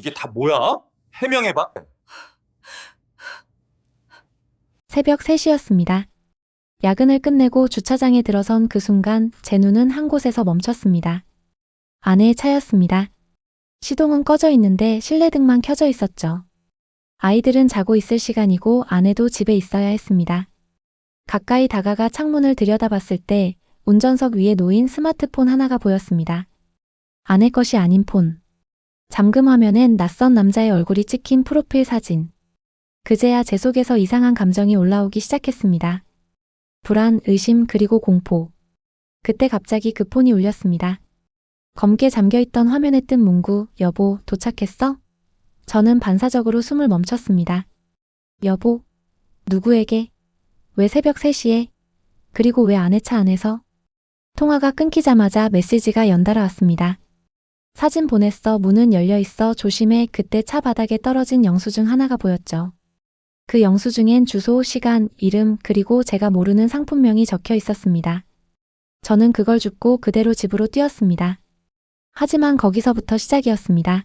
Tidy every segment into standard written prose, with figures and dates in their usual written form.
이게 다 뭐야? 해명해봐. 새벽 3시였습니다. 야근을 끝내고 주차장에 들어선 그 순간 제 눈은 한 곳에서 멈췄습니다. 아내의 차였습니다. 시동은 꺼져 있는데 실내등만 켜져 있었죠. 아이들은 자고 있을 시간이고 아내도 집에 있어야 했습니다. 가까이 다가가 창문을 들여다봤을 때 운전석 위에 놓인 스마트폰 하나가 보였습니다. 아내 것이 아닌 폰. 잠금 화면엔 낯선 남자의 얼굴이 찍힌 프로필 사진. 그제야 제 속에서 이상한 감정이 올라오기 시작했습니다. 불안, 의심, 그리고 공포. 그때 갑자기 그 폰이 울렸습니다. 검게 잠겨있던 화면에 뜬 문구, 여보, 도착했어? 저는 반사적으로 숨을 멈췄습니다. 여보? 누구에게? 왜 새벽 3시에? 그리고 왜 아내 차 안에서? 통화가 끊기자마자 메시지가 연달아 왔습니다. 사진 보냈어, 문은 열려있어, 조심해. 그때 차 바닥에 떨어진 영수증 하나가 보였죠. 그 영수증엔 주소, 시간, 이름, 그리고 제가 모르는 상품명이 적혀 있었습니다. 저는 그걸 줍고 그대로 집으로 뛰었습니다. 하지만 거기서부터 시작이었습니다.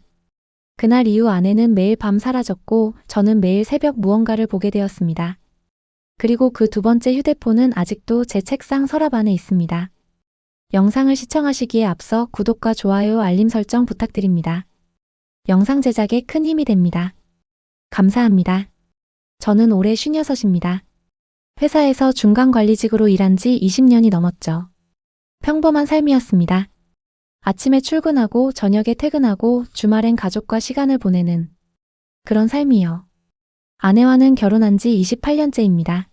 그날 이후 아내는 매일 밤 사라졌고 저는 매일 새벽 무언가를 보게 되었습니다. 그리고 그 두 번째 휴대폰은 아직도 제 책상 서랍 안에 있습니다. 영상을 시청하시기에 앞서 구독과 좋아요, 알림 설정 부탁드립니다. 영상 제작에 큰 힘이 됩니다. 감사합니다. 저는 올해 56입니다. 회사에서 중간관리직으로 일한 지 20년이 넘었죠. 평범한 삶이었습니다. 아침에 출근하고 저녁에 퇴근하고 주말엔 가족과 시간을 보내는 그런 삶이요. 아내와는 결혼한 지 28년째입니다.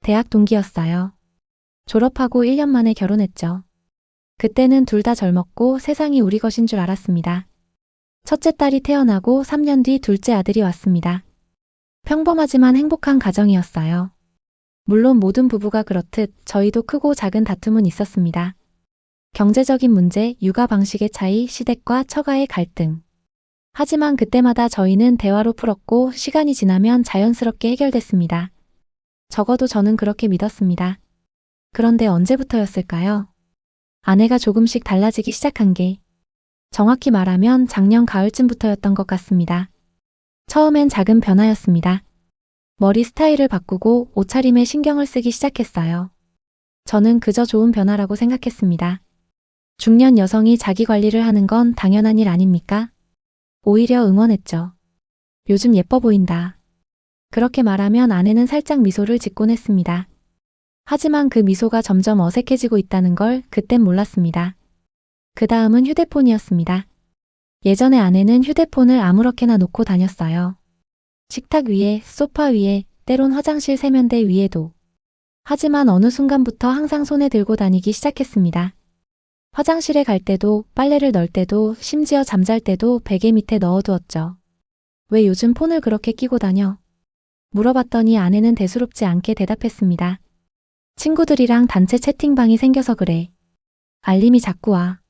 대학 동기였어요. 졸업하고 1년 만에 결혼했죠. 그때는 둘 다 젊었고 세상이 우리 것인 줄 알았습니다. 첫째 딸이 태어나고 3년 뒤 둘째 아들이 왔습니다. 평범하지만 행복한 가정이었어요. 물론 모든 부부가 그렇듯 저희도 크고 작은 다툼은 있었습니다. 경제적인 문제, 육아 방식의 차이, 시댁과 처가의 갈등. 하지만 그때마다 저희는 대화로 풀었고 시간이 지나면 자연스럽게 해결됐습니다. 적어도 저는 그렇게 믿었습니다. 그런데 언제부터였을까요? 아내가 조금씩 달라지기 시작한 게 정확히 말하면 작년 가을쯤부터였던 것 같습니다. 처음엔 작은 변화였습니다. 머리 스타일을 바꾸고 옷차림에 신경을 쓰기 시작했어요. 저는 그저 좋은 변화라고 생각했습니다. 중년 여성이 자기 관리를 하는 건 당연한 일 아닙니까? 오히려 응원했죠. 요즘 예뻐 보인다. 그렇게 말하면 아내는 살짝 미소를 짓곤 했습니다. 하지만 그 미소가 점점 어색해지고 있다는 걸 그땐 몰랐습니다. 그 다음은 휴대폰이었습니다. 예전에 아내는 휴대폰을 아무렇게나 놓고 다녔어요. 식탁 위에, 소파 위에, 때론 화장실 세면대 위에도. 하지만 어느 순간부터 항상 손에 들고 다니기 시작했습니다. 화장실에 갈 때도, 빨래를 널 때도, 심지어 잠잘 때도 베개 밑에 넣어두었죠. 왜 요즘 폰을 그렇게 끼고 다녀? 물어봤더니 아내는 대수롭지 않게 대답했습니다. 친구들이랑 단체 채팅방이 생겨서 그래. 알림이 자꾸 와.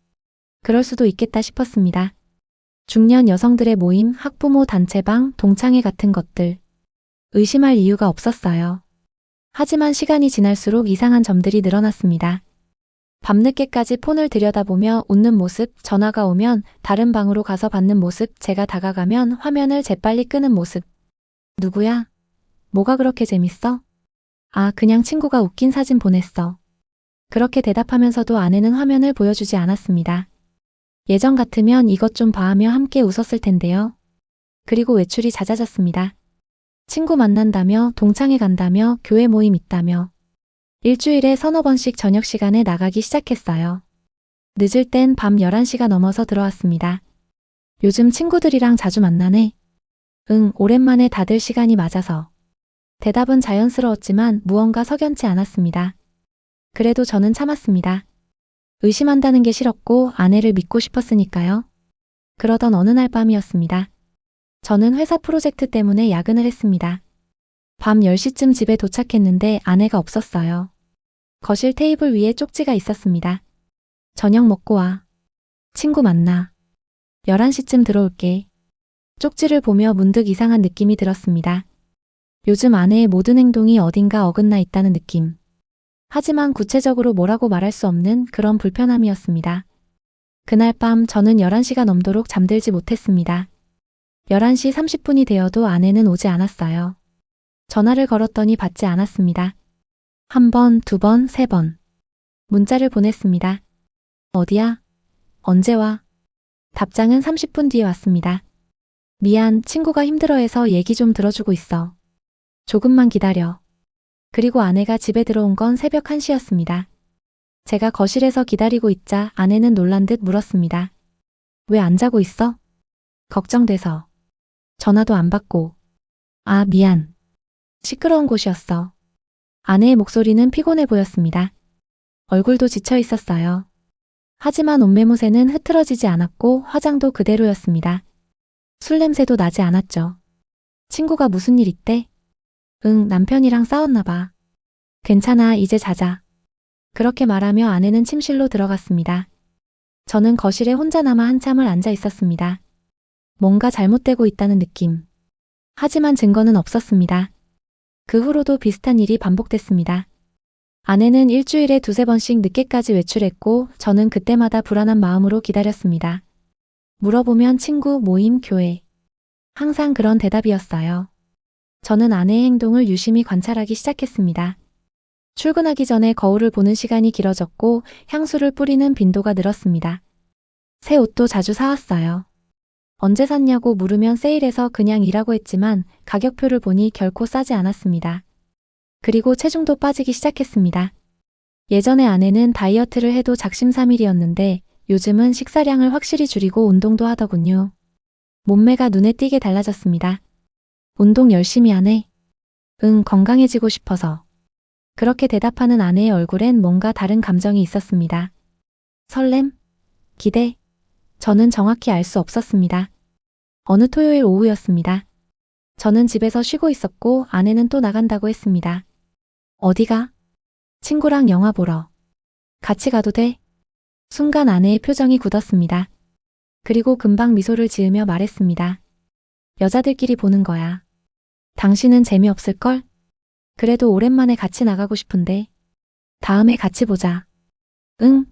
그럴 수도 있겠다 싶었습니다. 중년 여성들의 모임, 학부모 단체방, 동창회 같은 것들. 의심할 이유가 없었어요. 하지만 시간이 지날수록 이상한 점들이 늘어났습니다. 밤늦게까지 폰을 들여다보며 웃는 모습, 전화가 오면 다른 방으로 가서 받는 모습, 제가 다가가면 화면을 재빨리 끄는 모습. 누구야? 뭐가 그렇게 재밌어? 아, 그냥 친구가 웃긴 사진 보냈어. 그렇게 대답하면서도 아내는 화면을 보여주지 않았습니다. 예전 같으면 이것 좀 봐 하며 함께 웃었을 텐데요. 그리고 외출이 잦아졌습니다. 친구 만난다며, 동창회 간다며, 교회 모임 있다며. 일주일에 서너 번씩 저녁 시간에 나가기 시작했어요. 늦을 땐 밤 11시가 넘어서 들어왔습니다. 요즘 친구들이랑 자주 만나네. 응, 오랜만에 다들 시간이 맞아서. 대답은 자연스러웠지만 무언가 석연치 않았습니다. 그래도 저는 참았습니다. 의심한다는 게 싫었고 아내를 믿고 싶었으니까요. 그러던 어느 날 밤이었습니다. 저는 회사 프로젝트 때문에 야근을 했습니다. 밤 10시쯤 집에 도착했는데 아내가 없었어요. 거실 테이블 위에 쪽지가 있었습니다. 저녁 먹고 와. 친구 만나. 11시쯤 들어올게. 쪽지를 보며 문득 이상한 느낌이 들었습니다. 요즘 아내의 모든 행동이 어딘가 어긋나 있다는 느낌. 하지만 구체적으로 뭐라고 말할 수 없는 그런 불편함이었습니다. 그날 밤 저는 11시가 넘도록 잠들지 못했습니다. 11시 30분이 되어도 아내는 오지 않았어요. 전화를 걸었더니 받지 않았습니다. 한 번, 두 번, 세 번. 문자를 보냈습니다. 어디야? 언제 와? 답장은 30분 뒤에 왔습니다. 미안, 친구가 힘들어해서 얘기 좀 들어주고 있어. 조금만 기다려. 그리고 아내가 집에 들어온 건 새벽 1시였습니다. 제가 거실에서 기다리고 있자 아내는 놀란 듯 물었습니다. 왜 안 자고 있어? 걱정돼서. 전화도 안 받고. 아, 미안. 시끄러운 곳이었어. 아내의 목소리는 피곤해 보였습니다. 얼굴도 지쳐 있었어요. 하지만 옷매무새는 흐트러지지 않았고 화장도 그대로였습니다. 술 냄새도 나지 않았죠. 친구가 무슨 일 있대? 응, 남편이랑 싸웠나 봐. 괜찮아, 이제 자자. 그렇게 말하며 아내는 침실로 들어갔습니다. 저는 거실에 혼자 남아 한참을 앉아 있었습니다. 뭔가 잘못되고 있다는 느낌. 하지만 증거는 없었습니다. 그 후로도 비슷한 일이 반복됐습니다. 아내는 일주일에 두세 번씩 늦게까지 외출했고 저는 그때마다 불안한 마음으로 기다렸습니다. 물어보면 친구, 모임, 교회. 항상 그런 대답이었어요. 저는 아내의 행동을 유심히 관찰하기 시작했습니다. 출근하기 전에 거울을 보는 시간이 길어졌고 향수를 뿌리는 빈도가 늘었습니다. 새 옷도 자주 사왔어요. 언제 샀냐고 물으면 세일해서 그냥 이라고 했지만 가격표를 보니 결코 싸지 않았습니다. 그리고 체중도 빠지기 시작했습니다. 예전에 아내는 다이어트를 해도 작심삼일이었는데 요즘은 식사량을 확실히 줄이고 운동도 하더군요. 몸매가 눈에 띄게 달라졌습니다. 운동 열심히 하네. 응, 건강해지고 싶어서. 그렇게 대답하는 아내의 얼굴엔 뭔가 다른 감정이 있었습니다. 설렘? 기대? 저는 정확히 알 수 없었습니다. 어느 토요일 오후였습니다. 저는 집에서 쉬고 있었고 아내는 또 나간다고 했습니다. 어디가? 친구랑 영화 보러. 같이 가도 돼? 순간 아내의 표정이 굳었습니다. 그리고 금방 미소를 지으며 말했습니다. 여자들끼리 보는 거야. 당신은 재미없을걸? 그래도 오랜만에 같이 나가고 싶은데. 다음에 같이 보자. 응.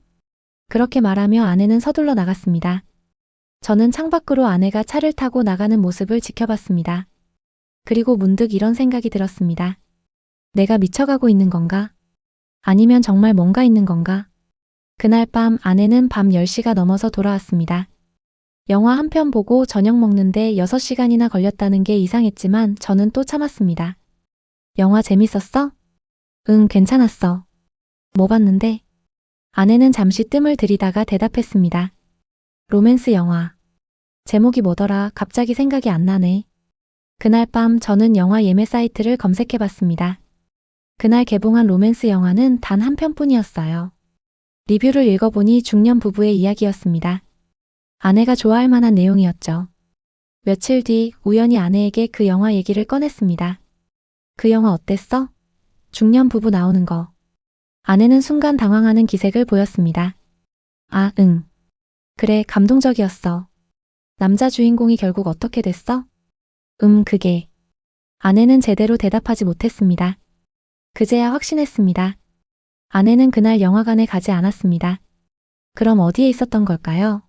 그렇게 말하며 아내는 서둘러 나갔습니다. 저는 창밖으로 아내가 차를 타고 나가는 모습을 지켜봤습니다. 그리고 문득 이런 생각이 들었습니다. 내가 미쳐가고 있는 건가? 아니면 정말 뭔가 있는 건가? 그날 밤 아내는 밤 10시가 넘어서 돌아왔습니다. 영화 한 편 보고 저녁 먹는데 6시간이나 걸렸다는 게 이상했지만 저는 또 참았습니다. 영화 재밌었어? 응, 괜찮았어. 뭐 봤는데? 아내는 잠시 뜸을 들이다가 대답했습니다. 로맨스 영화. 제목이 뭐더라? 갑자기 생각이 안 나네. 그날 밤 저는 영화 예매 사이트를 검색해봤습니다. 그날 개봉한 로맨스 영화는 단 한 편뿐이었어요. 리뷰를 읽어보니 중년 부부의 이야기였습니다. 아내가 좋아할 만한 내용이었죠. 며칠 뒤 우연히 아내에게 그 영화 얘기를 꺼냈습니다. 그 영화 어땠어? 중년 부부 나오는 거. 아내는 순간 당황하는 기색을 보였습니다. 아, 응. 그래, 감동적이었어. 남자 주인공이 결국 어떻게 됐어? 그게. 아내는 제대로 대답하지 못했습니다. 그제야 확신했습니다. 아내는 그날 영화관에 가지 않았습니다. 그럼 어디에 있었던 걸까요?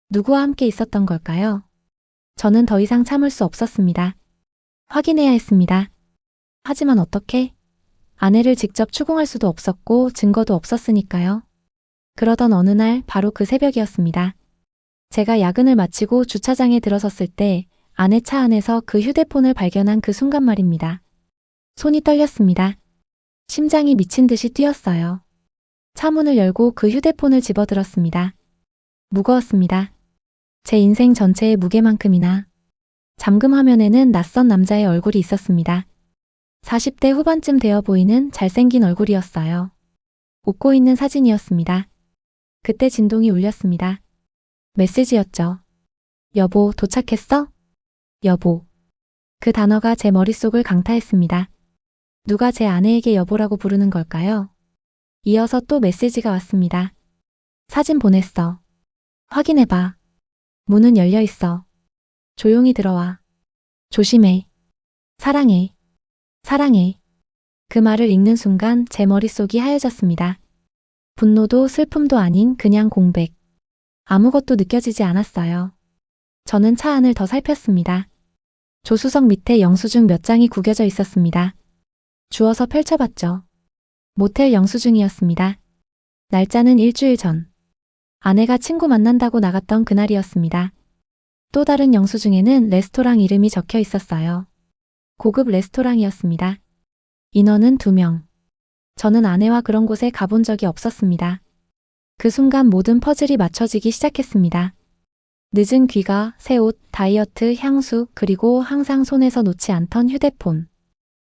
누구와 함께 있었던 걸까요? 저는 더 이상 참을 수 없었습니다. 확인해야 했습니다. 하지만 어떻게? 아내를 직접 추궁할 수도 없었고 증거도 없었으니까요. 그러던 어느 날 바로 그 새벽이었습니다. 제가 야근을 마치고 주차장에 들어섰을 때 아내 차 안에서 그 휴대폰을 발견한 그 순간 말입니다. 손이 떨렸습니다. 심장이 미친 듯이 뛰었어요. 차 문을 열고 그 휴대폰을 집어들었습니다. 무거웠습니다. 제 인생 전체의 무게만큼이나. 잠금 화면에는 낯선 남자의 얼굴이 있었습니다. 40대 후반쯤 되어 보이는 잘생긴 얼굴이었어요. 웃고 있는 사진이었습니다. 그때 진동이 울렸습니다. 메시지였죠. 여보, 도착했어? 여보. 그 단어가 제 머릿속을 강타했습니다. 누가 제 아내에게 여보라고 부르는 걸까요? 이어서 또 메시지가 왔습니다. 사진 보냈어. 확인해봐. 문은 열려 있어. 조용히 들어와. 조심해. 사랑해. 사랑해. 그 말을 읽는 순간 제 머릿속이 하얘졌습니다. 분노도 슬픔도 아닌 그냥 공백. 아무것도 느껴지지 않았어요. 저는 차 안을 더 살폈습니다. 조수석 밑에 영수증 몇 장이 구겨져 있었습니다. 주워서 펼쳐봤죠. 모텔 영수증이었습니다. 날짜는 일주일 전. 아내가 친구 만난다고 나갔던 그날이었습니다. 또 다른 영수증에는 레스토랑 이름이 적혀 있었어요. 고급 레스토랑이었습니다. 인원은 2명. 저는 아내와 그런 곳에 가본 적이 없었습니다. 그 순간 모든 퍼즐이 맞춰지기 시작했습니다. 늦은 귀가, 새 옷, 다이어트, 향수, 그리고 항상 손에서 놓지 않던 휴대폰.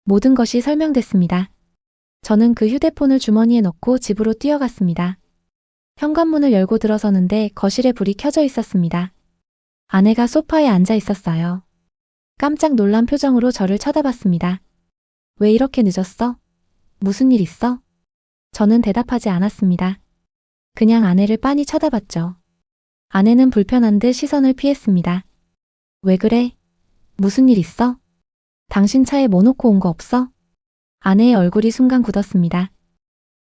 모든 것이 설명됐습니다. 저는 그 휴대폰을 주머니에 넣고 집으로 뛰어갔습니다. 현관문을 열고 들어서는데 거실에 불이 켜져 있었습니다. 아내가 소파에 앉아 있었어요. 깜짝 놀란 표정으로 저를 쳐다봤습니다. 왜 이렇게 늦었어? 무슨 일 있어? 저는 대답하지 않았습니다. 그냥 아내를 빤히 쳐다봤죠. 아내는 불편한 듯 시선을 피했습니다. 왜 그래? 무슨 일 있어? 당신 차에 뭐 놓고 온 거 없어? 아내의 얼굴이 순간 굳었습니다.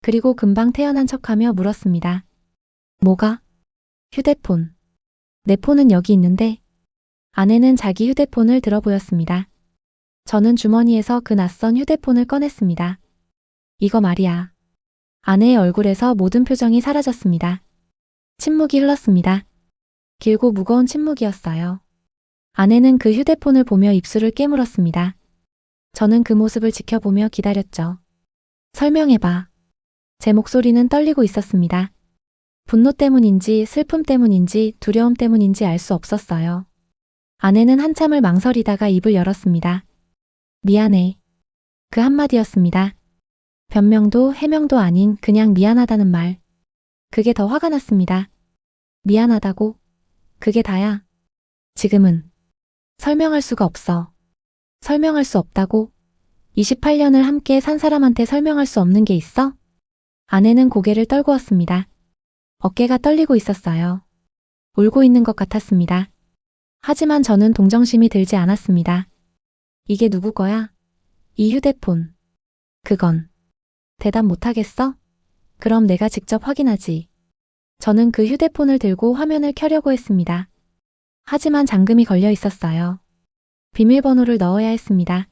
그리고 금방 태어난 척하며 물었습니다. 뭐가? 휴대폰. 내 폰은 여기 있는데. 아내는 자기 휴대폰을 들어 보였습니다. 저는 주머니에서 그 낯선 휴대폰을 꺼냈습니다. 이거 말이야. 아내의 얼굴에서 모든 표정이 사라졌습니다. 침묵이 흘렀습니다. 길고 무거운 침묵이었어요. 아내는 그 휴대폰을 보며 입술을 깨물었습니다. 저는 그 모습을 지켜보며 기다렸죠. 설명해봐. 제 목소리는 떨리고 있었습니다. 분노 때문인지 슬픔 때문인지 두려움 때문인지 알 수 없었어요. 아내는 한참을 망설이다가 입을 열었습니다. 미안해. 그 한마디였습니다. 변명도 해명도 아닌 그냥 미안하다는 말. 그게 더 화가 났습니다. 미안하다고? 그게 다야. 지금은. 설명할 수가 없어. 설명할 수 없다고? 28년을 함께 산 사람한테 설명할 수 없는 게 있어? 아내는 고개를 떨구었습니다. 어깨가 떨리고 있었어요. 울고 있는 것 같았습니다. 하지만 저는 동정심이 들지 않았습니다. 이게 누구 거야? 이 휴대폰. 그건. 대답 못하겠어? 그럼 내가 직접 확인하지. 저는 그 휴대폰을 들고 화면을 켜려고 했습니다. 하지만 잠금이 걸려 있었어요. 비밀번호를 넣어야 했습니다.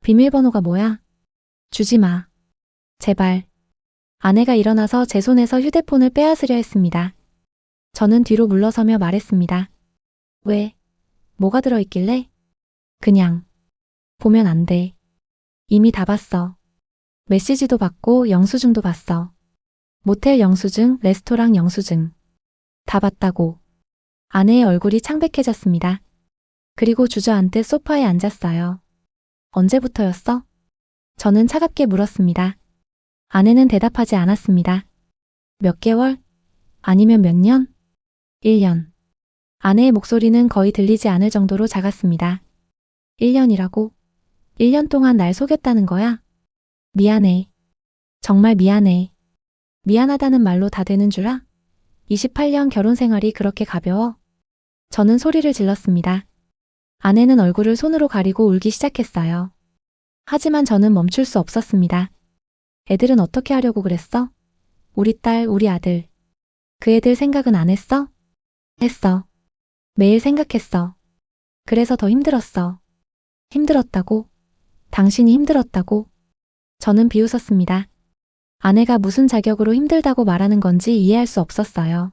비밀번호가 뭐야? 주지 마. 제발. 아내가 일어나서 제 손에서 휴대폰을 빼앗으려 했습니다. 저는 뒤로 물러서며 말했습니다. 왜? 뭐가 들어있길래? 그냥. 보면 안 돼. 이미 다 봤어. 메시지도 받고 영수증도 봤어. 모텔 영수증, 레스토랑 영수증. 다 봤다고. 아내의 얼굴이 창백해졌습니다. 그리고 주저앉듯 소파에 앉았어요. 언제부터였어? 저는 차갑게 물었습니다. 아내는 대답하지 않았습니다. 몇 개월? 아니면 몇 년? 1년. 아내의 목소리는 거의 들리지 않을 정도로 작았습니다. 1년이라고? 1년 동안 날 속였다는 거야? 미안해. 정말 미안해. 미안하다는 말로 다 되는 줄 아? 28년 결혼 생활이 그렇게 가벼워? 저는 소리를 질렀습니다. 아내는 얼굴을 손으로 가리고 울기 시작했어요. 하지만 저는 멈출 수 없었습니다. 애들은 어떻게 하려고 그랬어? 우리 딸, 우리 아들. 그 애들 생각은 안 했어? 했어. 매일 생각했어. 그래서 더 힘들었어. 힘들었다고? 당신이 힘들었다고? 저는 비웃었습니다. 아내가 무슨 자격으로 힘들다고 말하는 건지 이해할 수 없었어요.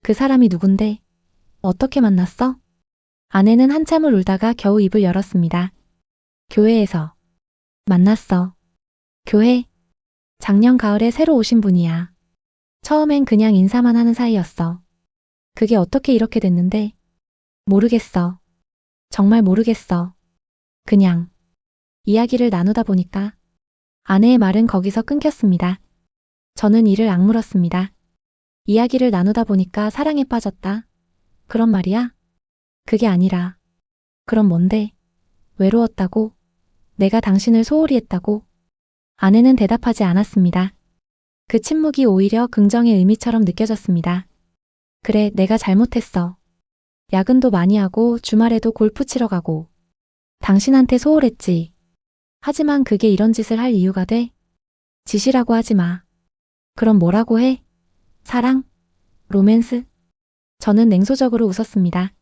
그 사람이 누군데? 어떻게 만났어? 아내는 한참을 울다가 겨우 입을 열었습니다. 교회에서. 만났어. 교회? 작년 가을에 새로 오신 분이야. 처음엔 그냥 인사만 하는 사이였어. 그게 어떻게 이렇게 됐는데? 모르겠어. 정말 모르겠어. 그냥. 이야기를 나누다 보니까. 아내의 말은 거기서 끊겼습니다. 저는 이를 악물었습니다. 이야기를 나누다 보니까 사랑에 빠졌다. 그런 말이야? 그게 아니라. 그럼 뭔데? 외로웠다고? 내가 당신을 소홀히 했다고? 아내는 대답하지 않았습니다. 그 침묵이 오히려 긍정의 의미처럼 느껴졌습니다. 그래, 내가 잘못했어. 야근도 많이 하고 주말에도 골프 치러 가고. 당신한테 소홀했지. 하지만 그게 이런 짓을 할 이유가 돼? 짓이라고 하지 마. 그럼 뭐라고 해? 사랑? 로맨스? 저는 냉소적으로 웃었습니다.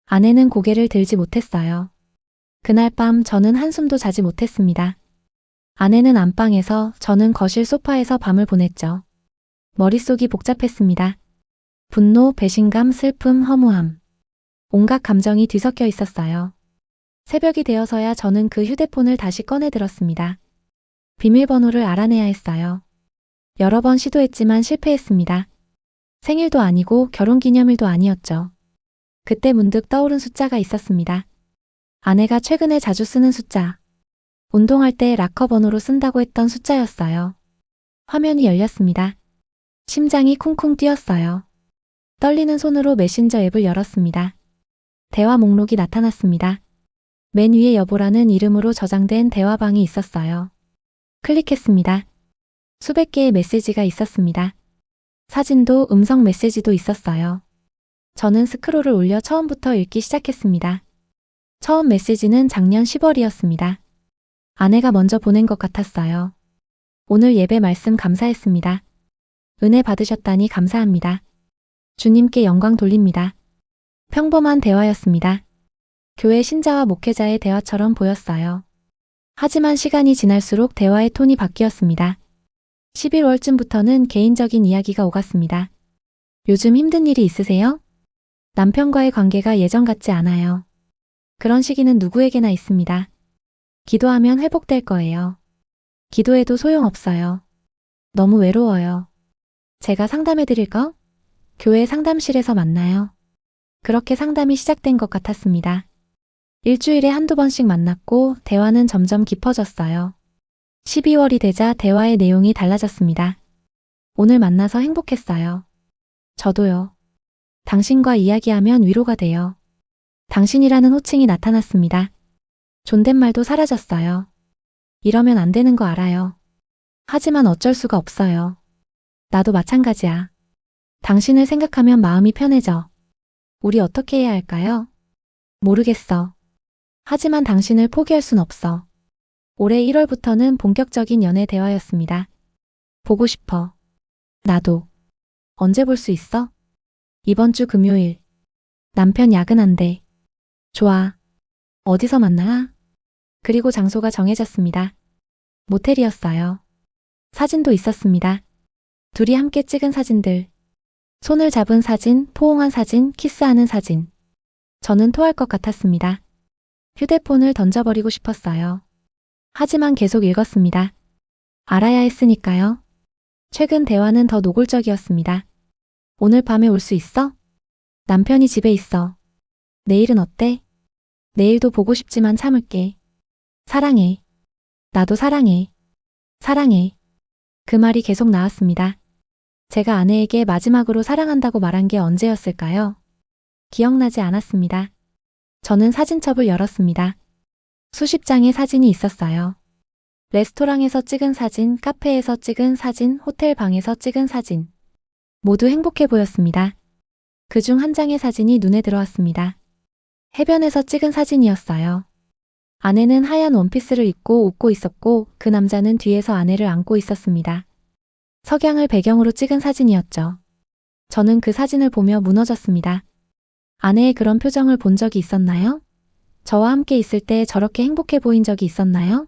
아내는 고개를 들지 못했어요. 그날 밤 저는 한숨도 자지 못했습니다. 아내는 안방에서, 저는 거실 소파에서 밤을 보냈죠. 머릿속이 복잡했습니다. 분노, 배신감, 슬픔, 허무함. 온갖 감정이 뒤섞여 있었어요. 새벽이 되어서야 저는 그 휴대폰을 다시 꺼내 들었습니다. 비밀번호를 알아내야 했어요. 여러 번 시도했지만 실패했습니다. 생일도 아니고 결혼기념일도 아니었죠. 그때 문득 떠오른 숫자가 있었습니다. 아내가 최근에 자주 쓰는 숫자. 운동할 때 락커 번호로 쓴다고 했던 숫자였어요. 화면이 열렸습니다. 심장이 쿵쿵 뛰었어요. 떨리는 손으로 메신저 앱을 열었습니다. 대화 목록이 나타났습니다. 맨 위에 여보라는 이름으로 저장된 대화방이 있었어요. 클릭했습니다. 수백 개의 메시지가 있었습니다. 사진도 음성 메시지도 있었어요. 저는 스크롤을 올려 처음부터 읽기 시작했습니다. 처음 메시지는 작년 10월이었습니다. 아내가 먼저 보낸 것 같았어요. 오늘 예배 말씀 감사했습니다. 은혜 받으셨다니 감사합니다. 주님께 영광 돌립니다. 평범한 대화였습니다. 교회 신자와 목회자의 대화처럼 보였어요. 하지만 시간이 지날수록 대화의 톤이 바뀌었습니다. 11월쯤부터는 개인적인 이야기가 오갔습니다. 요즘 힘든 일이 있으세요? 남편과의 관계가 예전 같지 않아요. 그런 시기는 누구에게나 있습니다. 기도하면 회복될 거예요. 기도해도 소용없어요. 너무 외로워요. 제가 상담해 드릴까? 교회 상담실에서 만나요. 그렇게 상담이 시작된 것 같았습니다. 일주일에 한두 번씩 만났고 대화는 점점 깊어졌어요. 12월이 되자 대화의 내용이 달라졌습니다. 오늘 만나서 행복했어요. 저도요. 당신과 이야기하면 위로가 돼요. 당신이라는 호칭이 나타났습니다. 존댓말도 사라졌어요. 이러면 안 되는 거 알아요. 하지만 어쩔 수가 없어요. 나도 마찬가지야. 당신을 생각하면 마음이 편해져. 우리 어떻게 해야 할까요? 모르겠어. 하지만 당신을 포기할 순 없어. 올해 1월부터는 본격적인 연애 대화였습니다. 보고 싶어. 나도. 언제 볼 수 있어? 이번 주 금요일. 남편 야근한대. 좋아. 어디서 만나? 그리고 장소가 정해졌습니다. 모텔이었어요. 사진도 있었습니다. 둘이 함께 찍은 사진들. 손을 잡은 사진, 포옹한 사진, 키스하는 사진. 저는 토할 것 같았습니다. 휴대폰을 던져버리고 싶었어요. 하지만 계속 읽었습니다. 알아야 했으니까요. 최근 대화는 더 노골적이었습니다. 오늘 밤에 올 수 있어? 남편이 집에 있어. 내일은 어때? 내일도 보고 싶지만 참을게. 사랑해. 나도 사랑해. 사랑해. 그 말이 계속 나왔습니다. 제가 아내에게 마지막으로 사랑한다고 말한 게 언제였을까요? 기억나지 않았습니다. 저는 사진첩을 열었습니다. 수십 장의 사진이 있었어요. 레스토랑에서 찍은 사진, 카페에서 찍은 사진, 호텔 방에서 찍은 사진. 모두 행복해 보였습니다. 그중 한 장의 사진이 눈에 들어왔습니다. 해변에서 찍은 사진이었어요. 아내는 하얀 원피스를 입고 웃고 있었고 그 남자는 뒤에서 아내를 안고 있었습니다. 석양을 배경으로 찍은 사진이었죠. 저는 그 사진을 보며 무너졌습니다. 아내의 그런 표정을 본 적이 있었나요? 저와 함께 있을 때 저렇게 행복해 보인 적이 있었나요?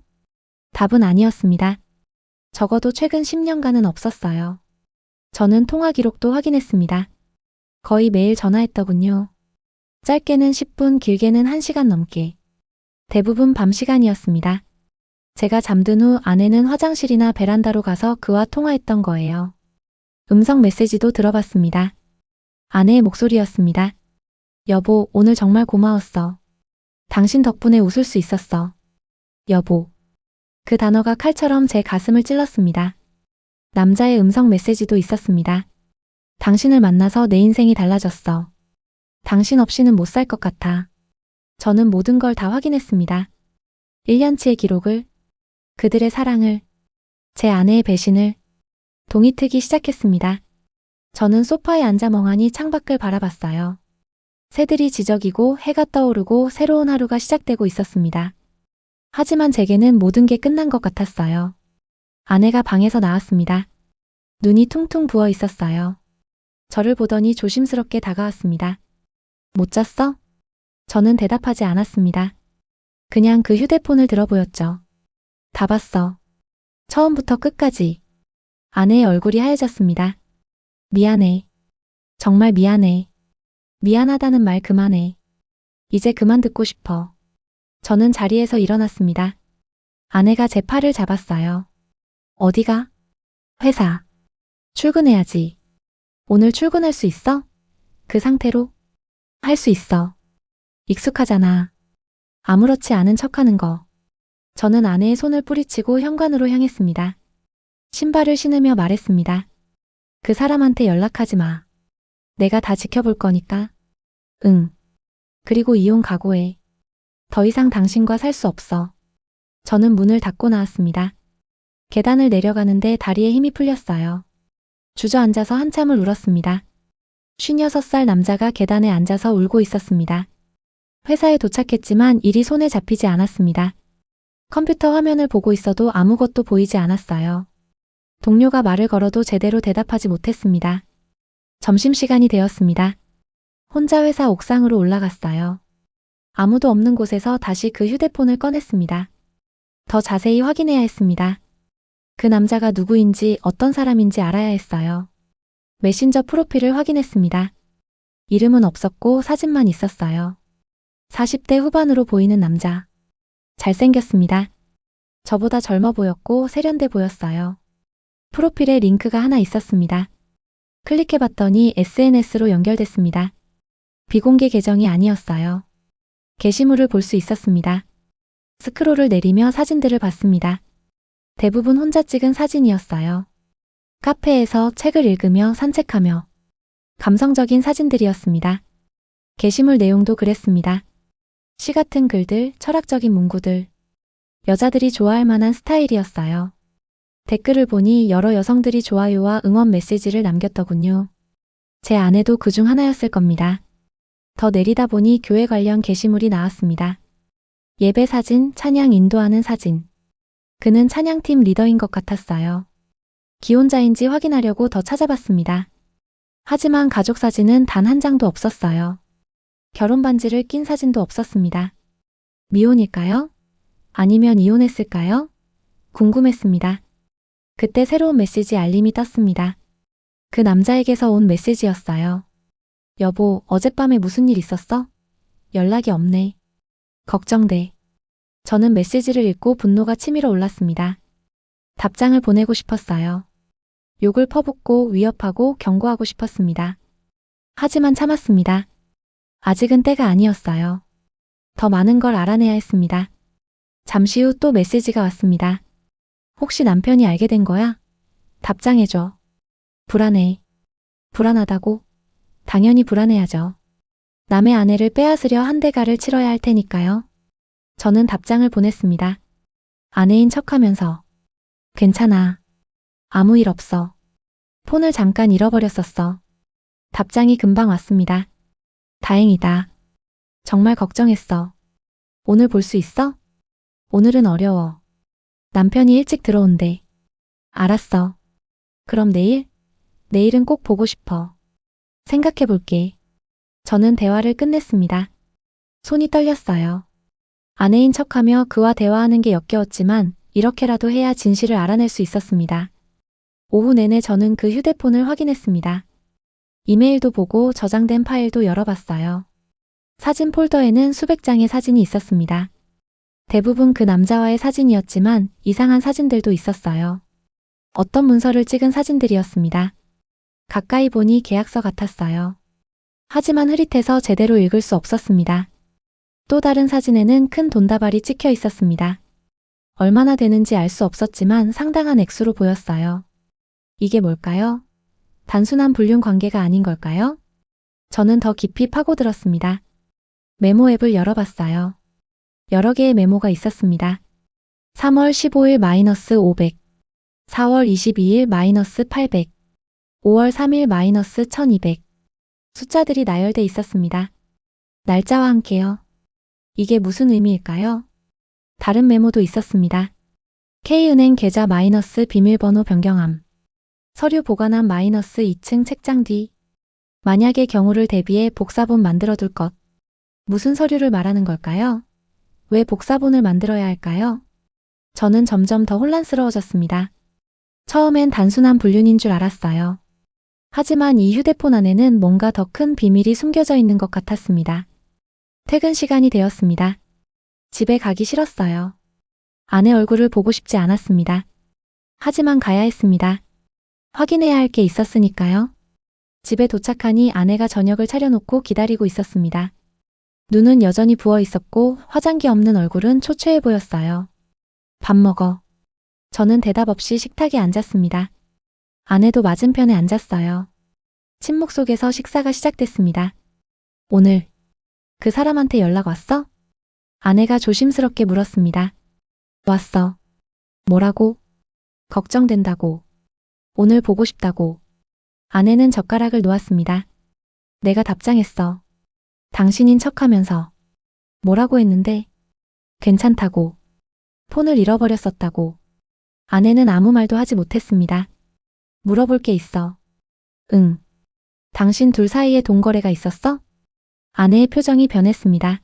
답은 아니었습니다. 적어도 최근 10년간은 없었어요. 저는 통화 기록도 확인했습니다. 거의 매일 전화했더군요. 짧게는 10분, 길게는 1시간 넘게. 대부분 밤 시간이었습니다. 제가 잠든 후 아내는 화장실이나 베란다로 가서 그와 통화했던 거예요. 음성 메시지도 들어봤습니다. 아내의 목소리였습니다. 여보, 오늘 정말 고마웠어. 당신 덕분에 웃을 수 있었어. 여보. 그 단어가 칼처럼 제 가슴을 찔렀습니다. 남자의 음성 메시지도 있었습니다. 당신을 만나서 내 인생이 달라졌어. 당신 없이는 못 살 것 같아. 저는 모든 걸 다 확인했습니다. 1년치의 기록을, 그들의 사랑을, 제 아내의 배신을, 동이 트기 시작했습니다. 저는 소파에 앉아 멍하니 창밖을 바라봤어요. 새들이 지저귀고 해가 떠오르고 새로운 하루가 시작되고 있었습니다. 하지만 제게는 모든 게 끝난 것 같았어요. 아내가 방에서 나왔습니다. 눈이 퉁퉁 부어 있었어요. 저를 보더니 조심스럽게 다가왔습니다. 못 잤어? 저는 대답하지 않았습니다. 그냥 그 휴대폰을 들어보였죠. 다 봤어. 처음부터 끝까지. 아내의 얼굴이 하얘졌습니다. 미안해. 정말 미안해. 미안하다는 말 그만해. 이제 그만 듣고 싶어. 저는 자리에서 일어났습니다. 아내가 제 팔을 잡았어요. 어디가? 회사. 출근해야지. 오늘 출근할 수 있어? 그 상태로? 할 수 있어. 익숙하잖아. 아무렇지 않은 척하는 거. 저는 아내의 손을 뿌리치고 현관으로 향했습니다. 신발을 신으며 말했습니다. 그 사람한테 연락하지 마. 내가 다 지켜볼 거니까. 응. 그리고 이혼 각오해. 더 이상 당신과 살 수 없어. 저는 문을 닫고 나왔습니다. 계단을 내려가는데 다리에 힘이 풀렸어요. 주저앉아서 한참을 울었습니다. 56살 남자가 계단에 앉아서 울고 있었습니다. 회사에 도착했지만 일이 손에 잡히지 않았습니다. 컴퓨터 화면을 보고 있어도 아무것도 보이지 않았어요. 동료가 말을 걸어도 제대로 대답하지 못했습니다. 점심시간이 되었습니다. 혼자 회사 옥상으로 올라갔어요. 아무도 없는 곳에서 다시 그 휴대폰을 꺼냈습니다. 더 자세히 확인해야 했습니다. 그 남자가 누구인지 어떤 사람인지 알아야 했어요. 메신저 프로필을 확인했습니다. 이름은 없었고 사진만 있었어요. 40대 후반으로 보이는 남자. 잘생겼습니다. 저보다 젊어 보였고 세련돼 보였어요. 프로필에 링크가 하나 있었습니다. 클릭해봤더니 SNS로 연결됐습니다. 비공개 계정이 아니었어요. 게시물을 볼 수 있었습니다. 스크롤을 내리며 사진들을 봤습니다. 대부분 혼자 찍은 사진이었어요. 카페에서 책을 읽으며 산책하며 감성적인 사진들이었습니다. 게시물 내용도 그랬습니다. 시 같은 글들, 철학적인 문구들. 여자들이 좋아할 만한 스타일이었어요. 댓글을 보니 여러 여성들이 좋아요와 응원 메시지를 남겼더군요. 제 아내도 그중 하나였을 겁니다. 더 내리다 보니 교회 관련 게시물이 나왔습니다. 예배 사진, 찬양 인도하는 사진. 그는 찬양팀 리더인 것 같았어요. 기혼자인지 확인하려고 더 찾아봤습니다. 하지만 가족 사진은 단 한 장도 없었어요. 결혼 반지를 낀 사진도 없었습니다. 미혼일까요? 아니면 이혼했을까요? 궁금했습니다. 그때 새로운 메시지 알림이 떴습니다. 그 남자에게서 온 메시지였어요. 여보, 어젯밤에 무슨 일 있었어? 연락이 없네. 걱정돼. 저는 메시지를 읽고 분노가 치밀어 올랐습니다. 답장을 보내고 싶었어요. 욕을 퍼붓고 위협하고 경고하고 싶었습니다. 하지만 참았습니다. 아직은 때가 아니었어요. 더 많은 걸 알아내야 했습니다. 잠시 후 또 메시지가 왔습니다. 혹시 남편이 알게 된 거야? 답장해줘. 불안해. 불안하다고? 당연히 불안해야죠. 남의 아내를 빼앗으려 한 대가를 치러야 할 테니까요. 저는 답장을 보냈습니다. 아내인 척하면서. 괜찮아. 아무 일 없어. 폰을 잠깐 잃어버렸었어. 답장이 금방 왔습니다. 다행이다. 정말 걱정했어. 오늘 볼 수 있어? 오늘은 어려워. 남편이 일찍 들어온대. 알았어. 그럼 내일? 내일은 꼭 보고 싶어. 생각해 볼게. 저는 대화를 끝냈습니다. 손이 떨렸어요. 아내인 척하며 그와 대화하는 게 역겨웠지만 이렇게라도 해야 진실을 알아낼 수 있었습니다. 오후 내내 저는 그 휴대폰을 확인했습니다. 이메일도 보고 저장된 파일도 열어봤어요. 사진 폴더에는 수백 장의 사진이 있었습니다. 대부분 그 남자와의 사진이었지만 이상한 사진들도 있었어요. 어떤 문서를 찍은 사진들이었습니다. 가까이 보니 계약서 같았어요. 하지만 흐릿해서 제대로 읽을 수 없었습니다. 또 다른 사진에는 큰 돈다발이 찍혀 있었습니다. 얼마나 되는지 알 수 없었지만 상당한 액수로 보였어요. 이게 뭘까요? 단순한 불륜 관계가 아닌 걸까요? 저는 더 깊이 파고들었습니다. 메모 앱을 열어봤어요. 여러 개의 메모가 있었습니다. 3월 15일 -500, 4월 22일 -800, 5월 3일 -1200. 숫자들이 나열돼 있었습니다. 날짜와 함께요. 이게 무슨 의미일까요? 다른 메모도 있었습니다. K은행 계좌 비밀번호 변경함. 서류 보관함 -2층 책장 뒤. 만약의 경우를 대비해 복사본 만들어둘 것. 무슨 서류를 말하는 걸까요? 왜 복사본을 만들어야 할까요? 저는 점점 더 혼란스러워졌습니다. 처음엔 단순한 불륜인 줄 알았어요. 하지만 이 휴대폰 안에는 뭔가 더 큰 비밀이 숨겨져 있는 것 같았습니다. 퇴근 시간이 되었습니다. 집에 가기 싫었어요. 아내 얼굴을 보고 싶지 않았습니다. 하지만 가야 했습니다. 확인해야 할 게 있었으니까요. 집에 도착하니 아내가 저녁을 차려놓고 기다리고 있었습니다. 눈은 여전히 부어 있었고 화장기 없는 얼굴은 초췌해 보였어요. 밥 먹어. 저는 대답 없이 식탁에 앉았습니다. 아내도 맞은편에 앉았어요. 침묵 속에서 식사가 시작됐습니다. 오늘 그 사람한테 연락 왔어? 아내가 조심스럽게 물었습니다. 왔어. 뭐라고? 걱정된다고. 오늘 보고 싶다고. 아내는 젓가락을 놓았습니다. 내가 답장했어. 당신인 척하면서. 뭐라고 했는데? 괜찮다고. 폰을 잃어버렸었다고. 아내는 아무 말도 하지 못했습니다. 물어볼 게 있어. 응. 당신 둘 사이에 동거래가 있었어? 아내의 표정이 변했습니다.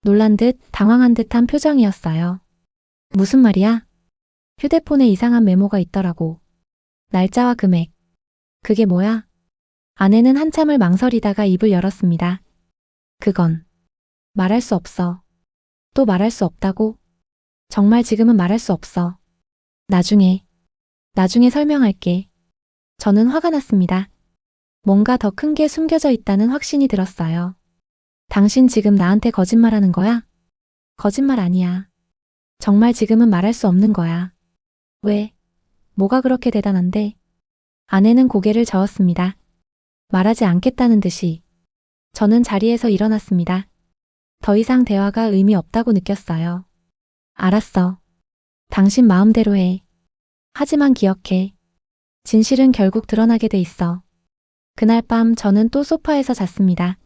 놀란 듯 당황한 듯한 표정이었어요. 무슨 말이야? 휴대폰에 이상한 메모가 있더라고. 날짜와 금액. 그게 뭐야? 아내는 한참을 망설이다가 입을 열었습니다. 그건 말할 수 없어. 또 말할 수 없다고? 정말 지금은 말할 수 없어. 나중에 설명할게. 저는 화가 났습니다. 뭔가 더 큰 게 숨겨져 있다는 확신이 들었어요. 당신 지금 나한테 거짓말하는 거야? 거짓말 아니야. 정말 지금은 말할 수 없는 거야. 왜? 뭐가 그렇게 대단한데? 아내는 고개를 저었습니다. 말하지 않겠다는 듯이. 저는 자리에서 일어났습니다. 더 이상 대화가 의미 없다고 느꼈어요. 알았어. 당신 마음대로 해. 하지만 기억해. 진실은 결국 드러나게 돼 있어. 그날 밤 저는 또 소파에서 잤습니다.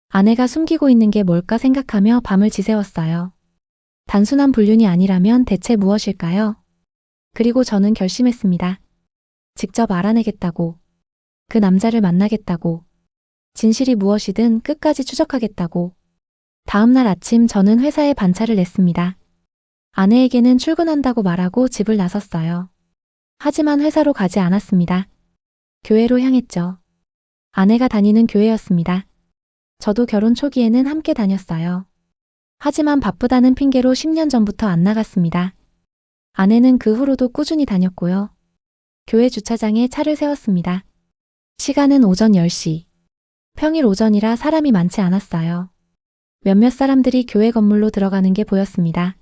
아내가 숨기고 있는 게 뭘까 생각하며 밤을 지새웠어요. 단순한 불륜이 아니라면 대체 무엇일까요? 그리고 저는 결심했습니다. 직접 알아내겠다고. 그 남자를 만나겠다고. 진실이 무엇이든 끝까지 추적하겠다고. 다음 날 아침 저는 회사에 반차를 냈습니다. 아내에게는 출근한다고 말하고 집을 나섰어요. 하지만 회사로 가지 않았습니다. 교회로 향했죠. 아내가 다니는 교회였습니다. 저도 결혼 초기에는 함께 다녔어요. 하지만 바쁘다는 핑계로 10년 전부터 안 나갔습니다. 아내는 그 후로도 꾸준히 다녔고요. 교회 주차장에 차를 세웠습니다. 시간은 오전 10시. 평일 오전이라 사람이 많지 않았어요. 몇몇 사람들이 교회 건물로 들어가는 게 보였습니다.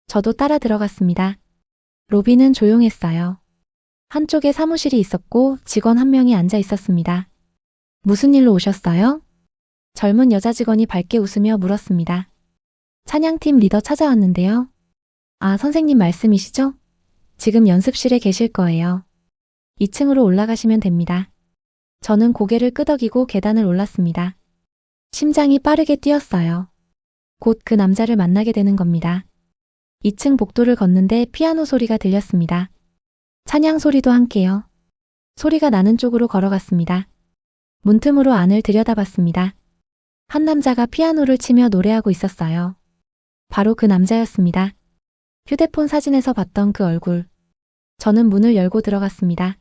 저도 따라 들어갔습니다. 로비는 조용했어요. 한쪽에 사무실이 있었고 직원 한 명이 앉아 있었습니다. 무슨 일로 오셨어요? 젊은 여자 직원이 밝게 웃으며 물었습니다. 찬양팀 리더 찾아왔는데요. 아, 선생님 말씀이시죠? 지금 연습실에 계실 거예요. 2층으로 올라가시면 됩니다. 저는 고개를 끄덕이고 계단을 올랐습니다. 심장이 빠르게 뛰었어요. 곧 그 남자를 만나게 되는 겁니다. 2층 복도를 걷는데 피아노 소리가 들렸습니다. 찬양 소리도 함께요. 소리가 나는 쪽으로 걸어갔습니다. 문틈으로 안을 들여다봤습니다. 한 남자가 피아노를 치며 노래하고 있었어요. 바로 그 남자였습니다. 휴대폰 사진에서 봤던 그 얼굴. 저는 문을 열고 들어갔습니다.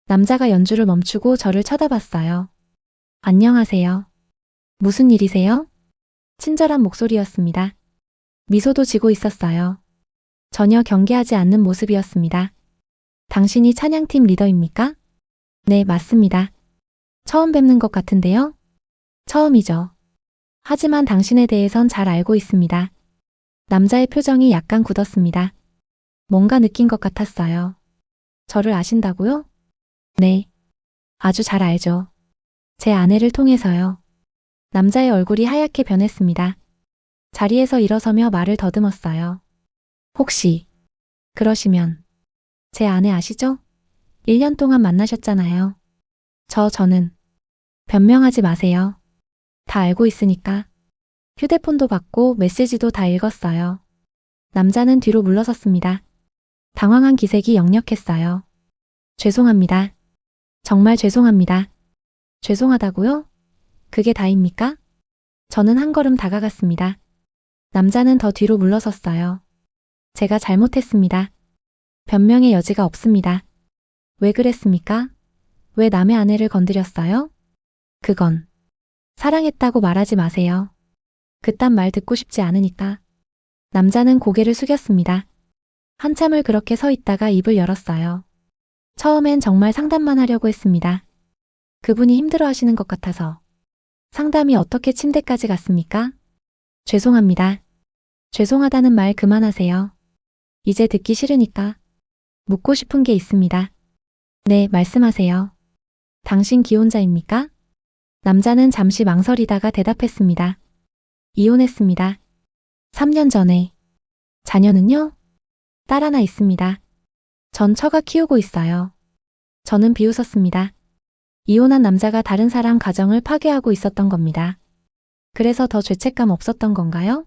남자가 연주를 멈추고 저를 쳐다봤어요. 안녕하세요. 무슨 일이세요? 친절한 목소리였습니다. 미소도 지고 있었어요. 전혀 경계하지 않는 모습이었습니다. 당신이 찬양팀 리더입니까? 네, 맞습니다. 처음 뵙는 것 같은데요? 처음이죠. 하지만 당신에 대해선 잘 알고 있습니다. 남자의 표정이 약간 굳었습니다. 뭔가 느낀 것 같았어요. 저를 아신다고요? 네. 아주 잘 알죠. 제 아내를 통해서요. 남자의 얼굴이 하얗게 변했습니다. 자리에서 일어서며 말을 더듬었어요. 혹시 그러시면 제 아내 아시죠? 1년 동안 만나셨잖아요. 저는 변명하지 마세요. 다 알고 있으니까. 휴대폰도 받고 메시지도 다 읽었어요. 남자는 뒤로 물러섰습니다. 당황한 기색이 역력했어요. 죄송합니다. 정말 죄송합니다. 죄송하다고요? 그게 다입니까? 저는 한 걸음 다가갔습니다. 남자는 더 뒤로 물러섰어요. 제가 잘못했습니다. 변명의 여지가 없습니다. 왜 그랬습니까? 왜 남의 아내를 건드렸어요? 그건 사랑했다고 말하지 마세요. 그딴 말 듣고 싶지 않으니까. 남자는 고개를 숙였습니다. 한참을 그렇게 서 있다가 입을 열었어요. 처음엔 정말 상담만 하려고 했습니다. 그분이 힘들어 하시는 것 같아서. 상담이 어떻게 침대까지 갔습니까? 죄송합니다. 죄송하다는 말 그만하세요. 이제 듣기 싫으니까. 묻고 싶은 게 있습니다. 네, 말씀하세요. 당신 기혼자입니까? 남자는 잠시 망설이다가 대답했습니다. 이혼했습니다. 3년 전에. 자녀는요? 딸 하나 있습니다. 전 처가 키우고 있어요. 저는 비웃었습니다. 이혼한 남자가 다른 사람 가정을 파괴하고 있었던 겁니다. 그래서 더 죄책감 없었던 건가요?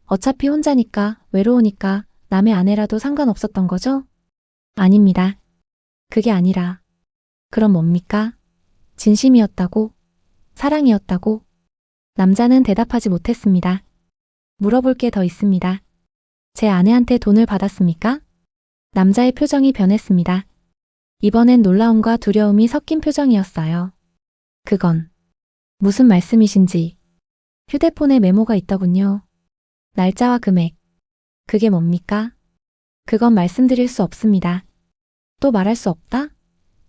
어차피 혼자니까, 외로우니까 남의 아내라도 상관없었던 거죠? 아닙니다. 그게 아니라. 그럼 뭡니까? 진심이었다고? 사랑이었다고? 남자는 대답하지 못했습니다. 물어볼 게 더 있습니다. 제 아내한테 돈을 받았습니까? 남자의 표정이 변했습니다. 이번엔 놀라움과 두려움이 섞인 표정이었어요. 그건 무슨 말씀이신지. 휴대폰에 메모가 있더군요. 날짜와 금액. 그게 뭡니까? 그건 말씀드릴 수 없습니다. 또 말할 수 없다?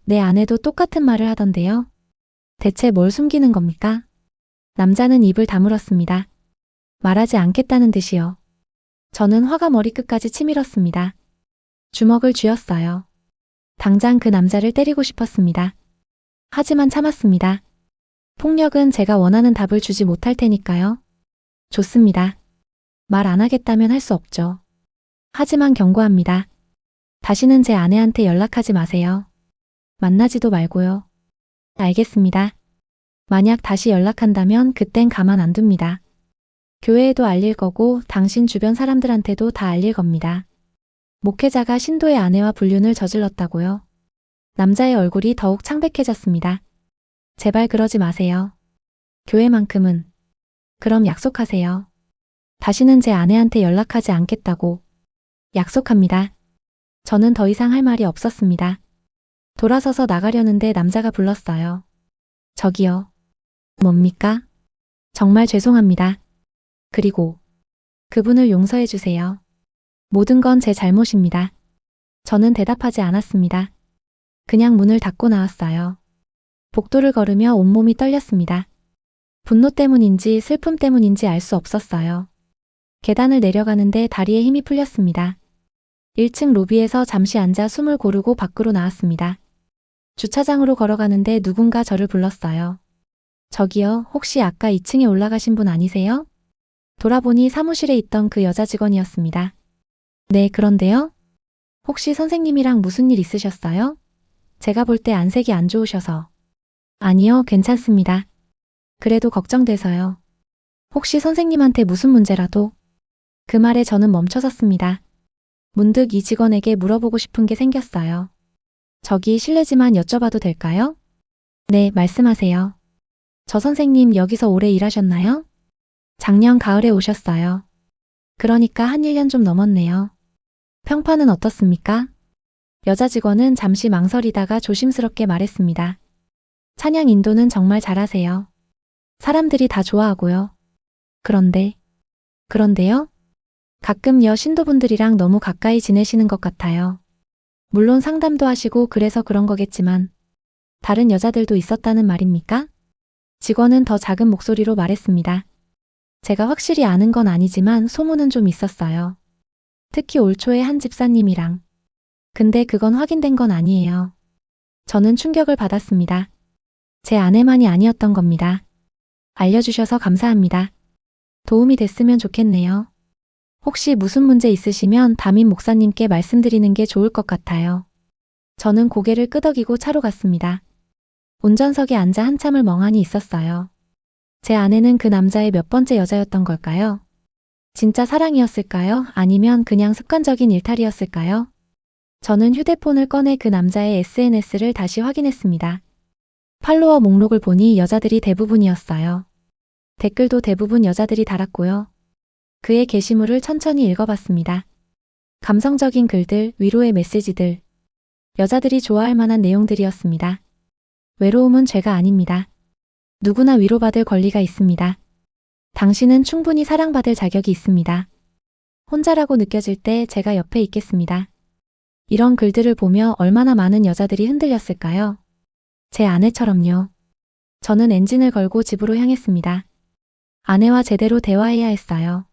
내 아내도 똑같은 말을 하던데요. 대체 뭘 숨기는 겁니까? 남자는 입을 다물었습니다. 말하지 않겠다는 듯이요. 저는 화가 머리끝까지 치밀었습니다. 주먹을 쥐었어요. 당장 그 남자를 때리고 싶었습니다. 하지만 참았습니다. 폭력은 제가 원하는 답을 주지 못할 테니까요. 좋습니다. 말 안 하겠다면 할 수 없죠. 하지만 경고합니다. 다시는 제 아내한테 연락하지 마세요. 만나지도 말고요. 알겠습니다. 만약 다시 연락한다면 그땐 가만 안 둡니다. 교회에도 알릴 거고 당신 주변 사람들한테도 다 알릴 겁니다. 목회자가 신도의 아내와 불륜을 저질렀다고요. 남자의 얼굴이 더욱 창백해졌습니다. 제발 그러지 마세요. 교회만큼은. 그럼 약속하세요. 다시는 제 아내한테 연락하지 않겠다고. 약속합니다. 저는 더 이상 할 말이 없었습니다. 돌아서서 나가려는데 남자가 불렀어요. 저기요. 뭡니까? 정말 죄송합니다. 그리고 그분을 용서해 주세요. 모든 건 제 잘못입니다. 저는 대답하지 않았습니다. 그냥 문을 닫고 나왔어요. 복도를 걸으며 온몸이 떨렸습니다. 분노 때문인지 슬픔 때문인지 알 수 없었어요. 계단을 내려가는데 다리에 힘이 풀렸습니다. 1층 로비에서 잠시 앉아 숨을 고르고 밖으로 나왔습니다. 주차장으로 걸어가는데 누군가 저를 불렀어요. 저기요, 혹시 아까 2층에 올라가신 분 아니세요? 돌아보니 사무실에 있던 그 여자 직원이었습니다. 네, 그런데요? 혹시 선생님이랑 무슨 일 있으셨어요? 제가 볼 때 안색이 안 좋으셔서. 아니요, 괜찮습니다. 그래도 걱정돼서요. 혹시 선생님한테 무슨 문제라도? 그 말에 저는 멈춰섰습니다. 문득 이 직원에게 물어보고 싶은 게 생겼어요. 저기 실례지만 여쭤봐도 될까요? 네, 말씀하세요. 저 선생님 여기서 오래 일하셨나요? 작년 가을에 오셨어요. 그러니까 한 1년 좀 넘었네요. 평판은 어떻습니까? 여자 직원은 잠시 망설이다가 조심스럽게 말했습니다. 찬양 인도는 정말 잘하세요. 사람들이 다 좋아하고요. 그런데요? 가끔 신도분들이랑 너무 가까이 지내시는 것 같아요. 물론 상담도 하시고 그래서 그런 거겠지만 다른 여자들도 있었다는 말입니까? 직원은 더 작은 목소리로 말했습니다. 제가 확실히 아는 건 아니지만 소문은 좀 있었어요. 특히 올 초에 한 집사님이랑. 근데 그건 확인된 건 아니에요. 저는 충격을 받았습니다. 제 아내만이 아니었던 겁니다. 알려주셔서 감사합니다. 도움이 됐으면 좋겠네요. 혹시 무슨 문제 있으시면 담임 목사님께 말씀드리는 게 좋을 것 같아요. 저는 고개를 끄덕이고 차로 갔습니다. 운전석에 앉아 한참을 멍하니 있었어요. 제 아내는 그 남자의 몇 번째 여자였던 걸까요? 진짜 사랑이었을까요? 아니면 그냥 습관적인 일탈이었을까요? 저는 휴대폰을 꺼내 그 남자의 SNS를 다시 확인했습니다. 팔로워 목록을 보니 여자들이 대부분이었어요. 댓글도 대부분 여자들이 달았고요. 그의 게시물을 천천히 읽어봤습니다. 감성적인 글들, 위로의 메시지들. 여자들이 좋아할 만한 내용들이었습니다. 외로움은 죄가 아닙니다. 누구나 위로받을 권리가 있습니다. 당신은 충분히 사랑받을 자격이 있습니다. 혼자라고 느껴질 때 제가 옆에 있겠습니다. 이런 글들을 보며 얼마나 많은 여자들이 흔들렸을까요? 제 아내처럼요. 저는 엔진을 걸고 집으로 향했습니다. 아내와 제대로 대화해야 했어요.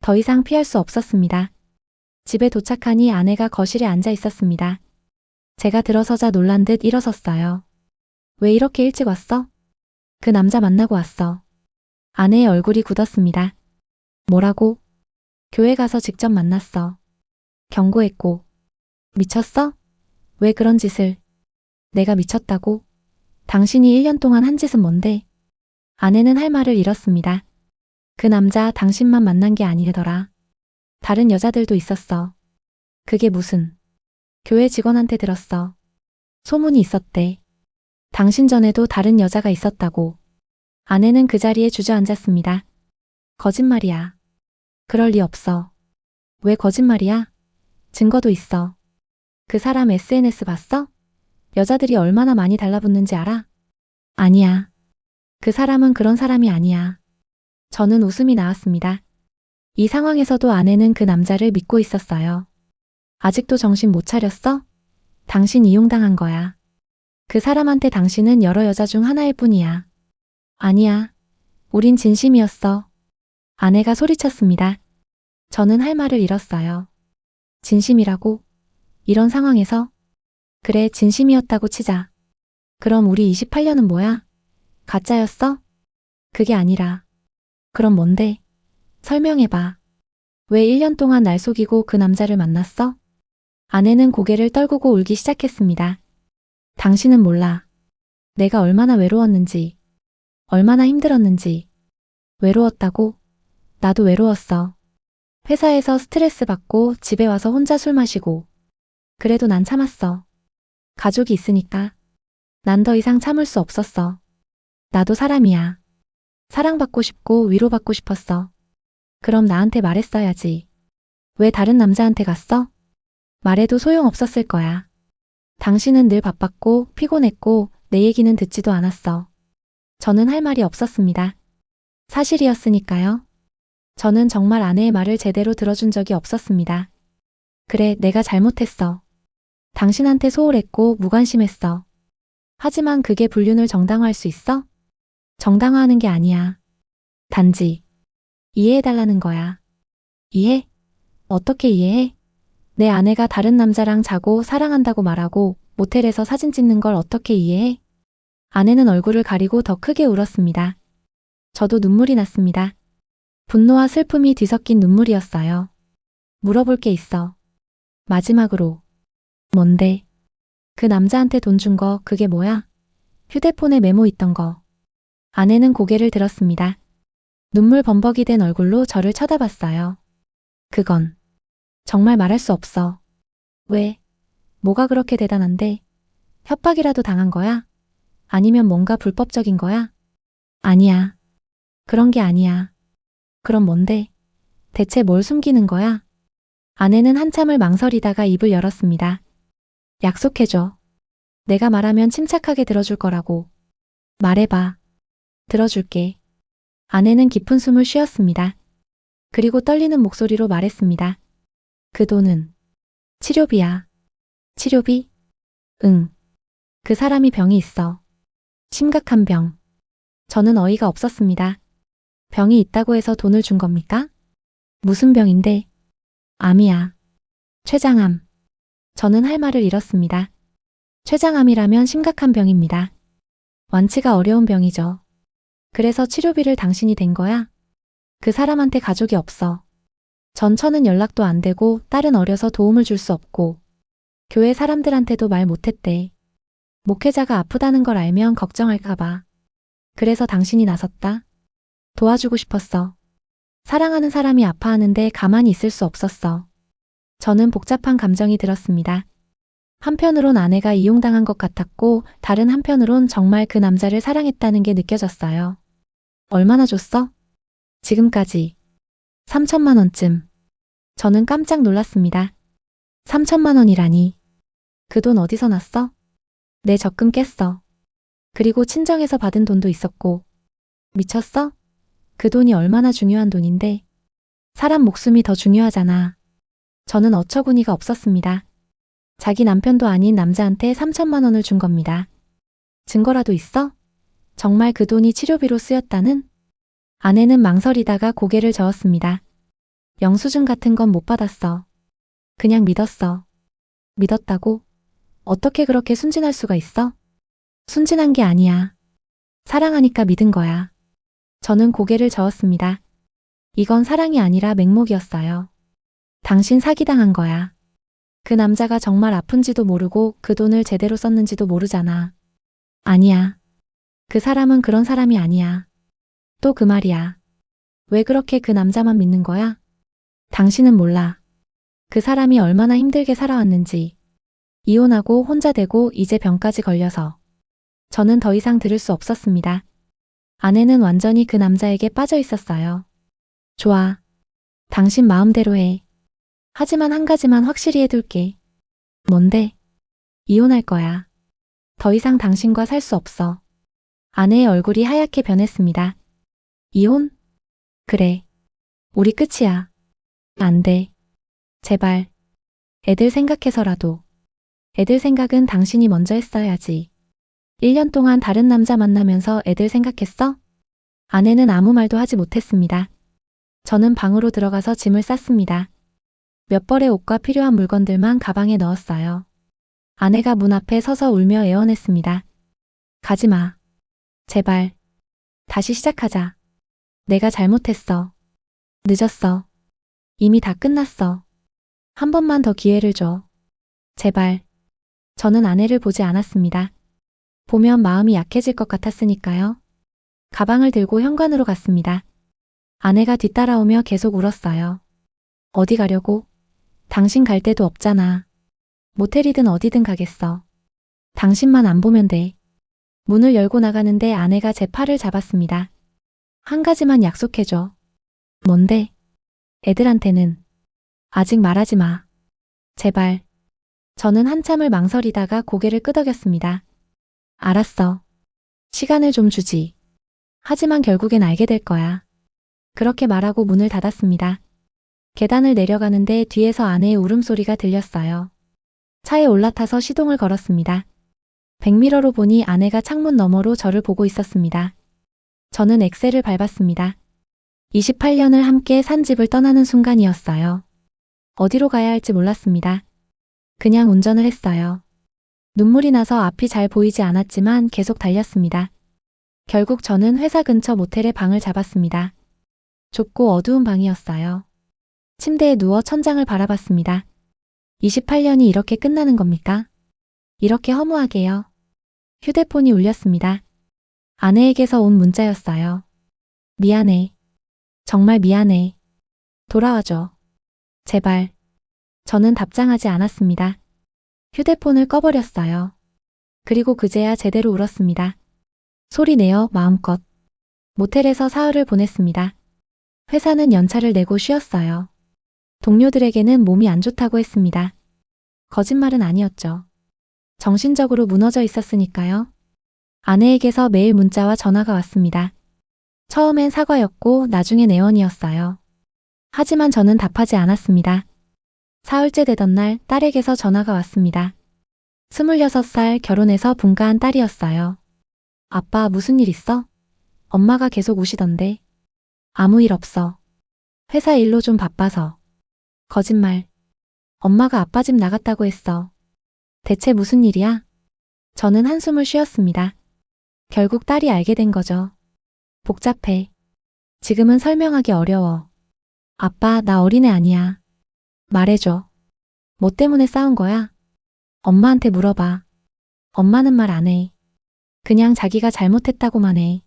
더 이상 피할 수 없었습니다. 집에 도착하니 아내가 거실에 앉아 있었습니다. 제가 들어서자 놀란 듯 일어섰어요. 왜 이렇게 일찍 왔어? 그 남자 만나고 왔어. 아내의 얼굴이 굳었습니다. 뭐라고? 교회 가서 직접 만났어. 경고했고. 미쳤어? 왜 그런 짓을? 내가 미쳤다고? 당신이 1년 동안 한 짓은 뭔데? 아내는 할 말을 잃었습니다. 그 남자 당신만 만난 게 아니더라. 다른 여자들도 있었어. 그게 무슨? 교회 직원한테 들었어. 소문이 있었대. 당신 전에도 다른 여자가 있었다고. 아내는 그 자리에 주저앉았습니다. 거짓말이야. 그럴 리 없어. 왜 거짓말이야? 증거도 있어. 그 사람 SNS 봤어? 여자들이 얼마나 많이 달라붙는지 알아? 아니야. 그 사람은 그런 사람이 아니야. 저는 웃음이 나왔습니다. 이 상황에서도 아내는 그 남자를 믿고 있었어요. 아직도 정신 못 차렸어? 당신 이용당한 거야. 그 사람한테 당신은 여러 여자 중 하나일 뿐이야. 아니야. 우린 진심이었어. 아내가 소리쳤습니다. 저는 할 말을 잃었어요. 진심이라고? 이런 상황에서? 그래, 진심이었다고 치자. 그럼 우리 28년은 뭐야? 가짜였어? 그게 아니라. 그럼 뭔데? 설명해봐. 왜 1년 동안 날 속이고 그 남자를 만났어? 아내는 고개를 떨구고 울기 시작했습니다. 당신은 몰라. 내가 얼마나 외로웠는지, 얼마나 힘들었는지. 외로웠다고? 나도 외로웠어. 회사에서 스트레스 받고 집에 와서 혼자 술 마시고. 그래도 난 참았어. 가족이 있으니까. 난 더 이상 참을 수 없었어. 나도 사람이야. 사랑받고 싶고 위로받고 싶었어. 그럼 나한테 말했어야지. 왜 다른 남자한테 갔어? 말해도 소용없었을 거야. 당신은 늘 바빴고 피곤했고 내 얘기는 듣지도 않았어. 저는 할 말이 없었습니다. 사실이었으니까요. 저는 정말 아내의 말을 제대로 들어준 적이 없었습니다. 그래, 내가 잘못했어. 당신한테 소홀했고 무관심했어. 하지만 그게 불륜을 정당화할 수 있어? 정당화하는 게 아니야. 단지 이해해달라는 거야. 이해? 어떻게 이해해? 내 아내가 다른 남자랑 자고 사랑한다고 말하고 모텔에서 사진 찍는 걸 어떻게 이해해? 아내는 얼굴을 가리고 더 크게 울었습니다. 저도 눈물이 났습니다. 분노와 슬픔이 뒤섞인 눈물이었어요. 물어볼 게 있어. 마지막으로. 뭔데? 그 남자한테 돈 준 거 그게 뭐야? 휴대폰에 메모 있던 거. 아내는 고개를 들었습니다. 눈물 범벅이 된 얼굴로 저를 쳐다봤어요. 그건 정말 말할 수 없어. 왜? 뭐가 그렇게 대단한데? 협박이라도 당한 거야? 아니면 뭔가 불법적인 거야? 아니야. 그런 게 아니야. 그럼 뭔데? 대체 뭘 숨기는 거야? 아내는 한참을 망설이다가 입을 열었습니다. 약속해줘. 내가 말하면 침착하게 들어줄 거라고. 말해봐. 들어줄게. 아내는 깊은 숨을 쉬었습니다. 그리고 떨리는 목소리로 말했습니다. 그 돈은 치료비야. 치료비? 응. 그 사람이 병이 있어. 심각한 병. 저는 어이가 없었습니다. 병이 있다고 해서 돈을 준 겁니까? 무슨 병인데? 암이야. 췌장암. 저는 할 말을 잃었습니다. 췌장암이라면 심각한 병입니다. 완치가 어려운 병이죠. 그래서 치료비를 당신이 댄 거야? 그 사람한테 가족이 없어. 전처는 연락도 안 되고 딸은 어려서 도움을 줄 수 없고 교회 사람들한테도 말 못했대. 목회자가 아프다는 걸 알면 걱정할까 봐. 그래서 당신이 나섰다. 도와주고 싶었어. 사랑하는 사람이 아파하는데 가만히 있을 수 없었어. 저는 복잡한 감정이 들었습니다. 한편으론 아내가 이용당한 것 같았고 다른 한편으론 정말 그 남자를 사랑했다는 게 느껴졌어요. 얼마나 줬어? 지금까지. 3천만 원쯤. 저는 깜짝 놀랐습니다. 3천만 원이라니. 그 돈 어디서 났어? 내 적금 깼어. 그리고 친정에서 받은 돈도 있었고. 미쳤어? 그 돈이 얼마나 중요한 돈인데. 사람 목숨이 더 중요하잖아. 저는 어처구니가 없었습니다. 자기 남편도 아닌 남자한테 3천만 원을 준 겁니다. 증거라도 있어? 정말 그 돈이 치료비로 쓰였다는? 아내는 망설이다가 고개를 저었습니다. 영수증 같은 건 못 받았어. 그냥 믿었어. 믿었다고? 어떻게 그렇게 순진할 수가 있어? 순진한 게 아니야. 사랑하니까 믿은 거야. 저는 고개를 저었습니다. 이건 사랑이 아니라 맹목이었어요. 당신 사기당한 거야. 그 남자가 정말 아픈지도 모르고 그 돈을 제대로 썼는지도 모르잖아. 아니야. 그 사람은 그런 사람이 아니야. 또 그 말이야. 왜 그렇게 그 남자만 믿는 거야? 당신은 몰라. 그 사람이 얼마나 힘들게 살아왔는지. 이혼하고 혼자 되고 이제 병까지 걸려서. 저는 더 이상 들을 수 없었습니다. 아내는 완전히 그 남자에게 빠져 있었어요. 좋아. 당신 마음대로 해. 하지만 한 가지만 확실히 해둘게. 뭔데? 이혼할 거야. 더 이상 당신과 살 수 없어. 아내의 얼굴이 하얗게 변했습니다. 이혼? 그래. 우리 끝이야. 안 돼. 제발. 애들 생각해서라도. 애들 생각은 당신이 먼저 했어야지. 1년 동안 다른 남자 만나면서 애들 생각했어? 아내는 아무 말도 하지 못했습니다. 저는 방으로 들어가서 짐을 쌌습니다. 몇 벌의 옷과 필요한 물건들만 가방에 넣었어요. 아내가 문 앞에 서서 울며 애원했습니다. 가지마. 제발. 다시 시작하자. 내가 잘못했어. 늦었어. 이미 다 끝났어. 한 번만 더 기회를 줘. 제발. 저는 아내를 보지 않았습니다. 보면 마음이 약해질 것 같았으니까요. 가방을 들고 현관으로 갔습니다. 아내가 뒤따라오며 계속 울었어요. 어디 가려고? 당신 갈 데도 없잖아. 모텔이든 어디든 가겠어. 당신만 안 보면 돼. 문을 열고 나가는데 아내가 제 팔을 잡았습니다. 한 가지만 약속해줘. 뭔데? 애들한테는. 아직 말하지 마. 제발. 저는 한참을 망설이다가 고개를 끄덕였습니다. 알았어. 시간을 좀 주지. 하지만 결국엔 알게 될 거야. 그렇게 말하고 문을 닫았습니다. 계단을 내려가는데 뒤에서 아내의 울음소리가 들렸어요. 차에 올라타서 시동을 걸었습니다. 백미러로 보니 아내가 창문 너머로 저를 보고 있었습니다. 저는 엑셀을 밟았습니다. 28년을 함께 산 집을 떠나는 순간이었어요. 어디로 가야 할지 몰랐습니다. 그냥 운전을 했어요. 눈물이 나서 앞이 잘 보이지 않았지만 계속 달렸습니다. 결국 저는 회사 근처 모텔에 방을 잡았습니다. 좁고 어두운 방이었어요. 침대에 누워 천장을 바라봤습니다. 28년이 이렇게 끝나는 겁니까? 이렇게 허무하게요. 휴대폰이 울렸습니다. 아내에게서 온 문자였어요. 미안해. 정말 미안해. 돌아와줘. 제발. 저는 답장하지 않았습니다. 휴대폰을 꺼버렸어요. 그리고 그제야 제대로 울었습니다. 소리 내어 마음껏. 모텔에서 사흘을 보냈습니다. 회사는 연차를 내고 쉬었어요. 동료들에게는 몸이 안 좋다고 했습니다. 거짓말은 아니었죠. 정신적으로 무너져 있었으니까요. 아내에게서 매일 문자와 전화가 왔습니다. 처음엔 사과였고 나중엔 애원이었어요. 하지만 저는 답하지 않았습니다. 사흘째 되던 날 딸에게서 전화가 왔습니다. 26살 결혼해서 분가한 딸이었어요. 아빠 무슨 일 있어? 엄마가 계속 우시던데. 아무 일 없어. 회사 일로 좀 바빠서. 거짓말. 엄마가 아빠 집 나갔다고 했어. 대체 무슨 일이야? 저는 한숨을 쉬었습니다. 결국 딸이 알게 된 거죠. 복잡해. 지금은 설명하기 어려워. 아빠, 나 어린애 아니야. 말해줘. 뭐 때문에 싸운 거야? 엄마한테 물어봐. 엄마는 말 안 해. 그냥 자기가 잘못했다고만 해.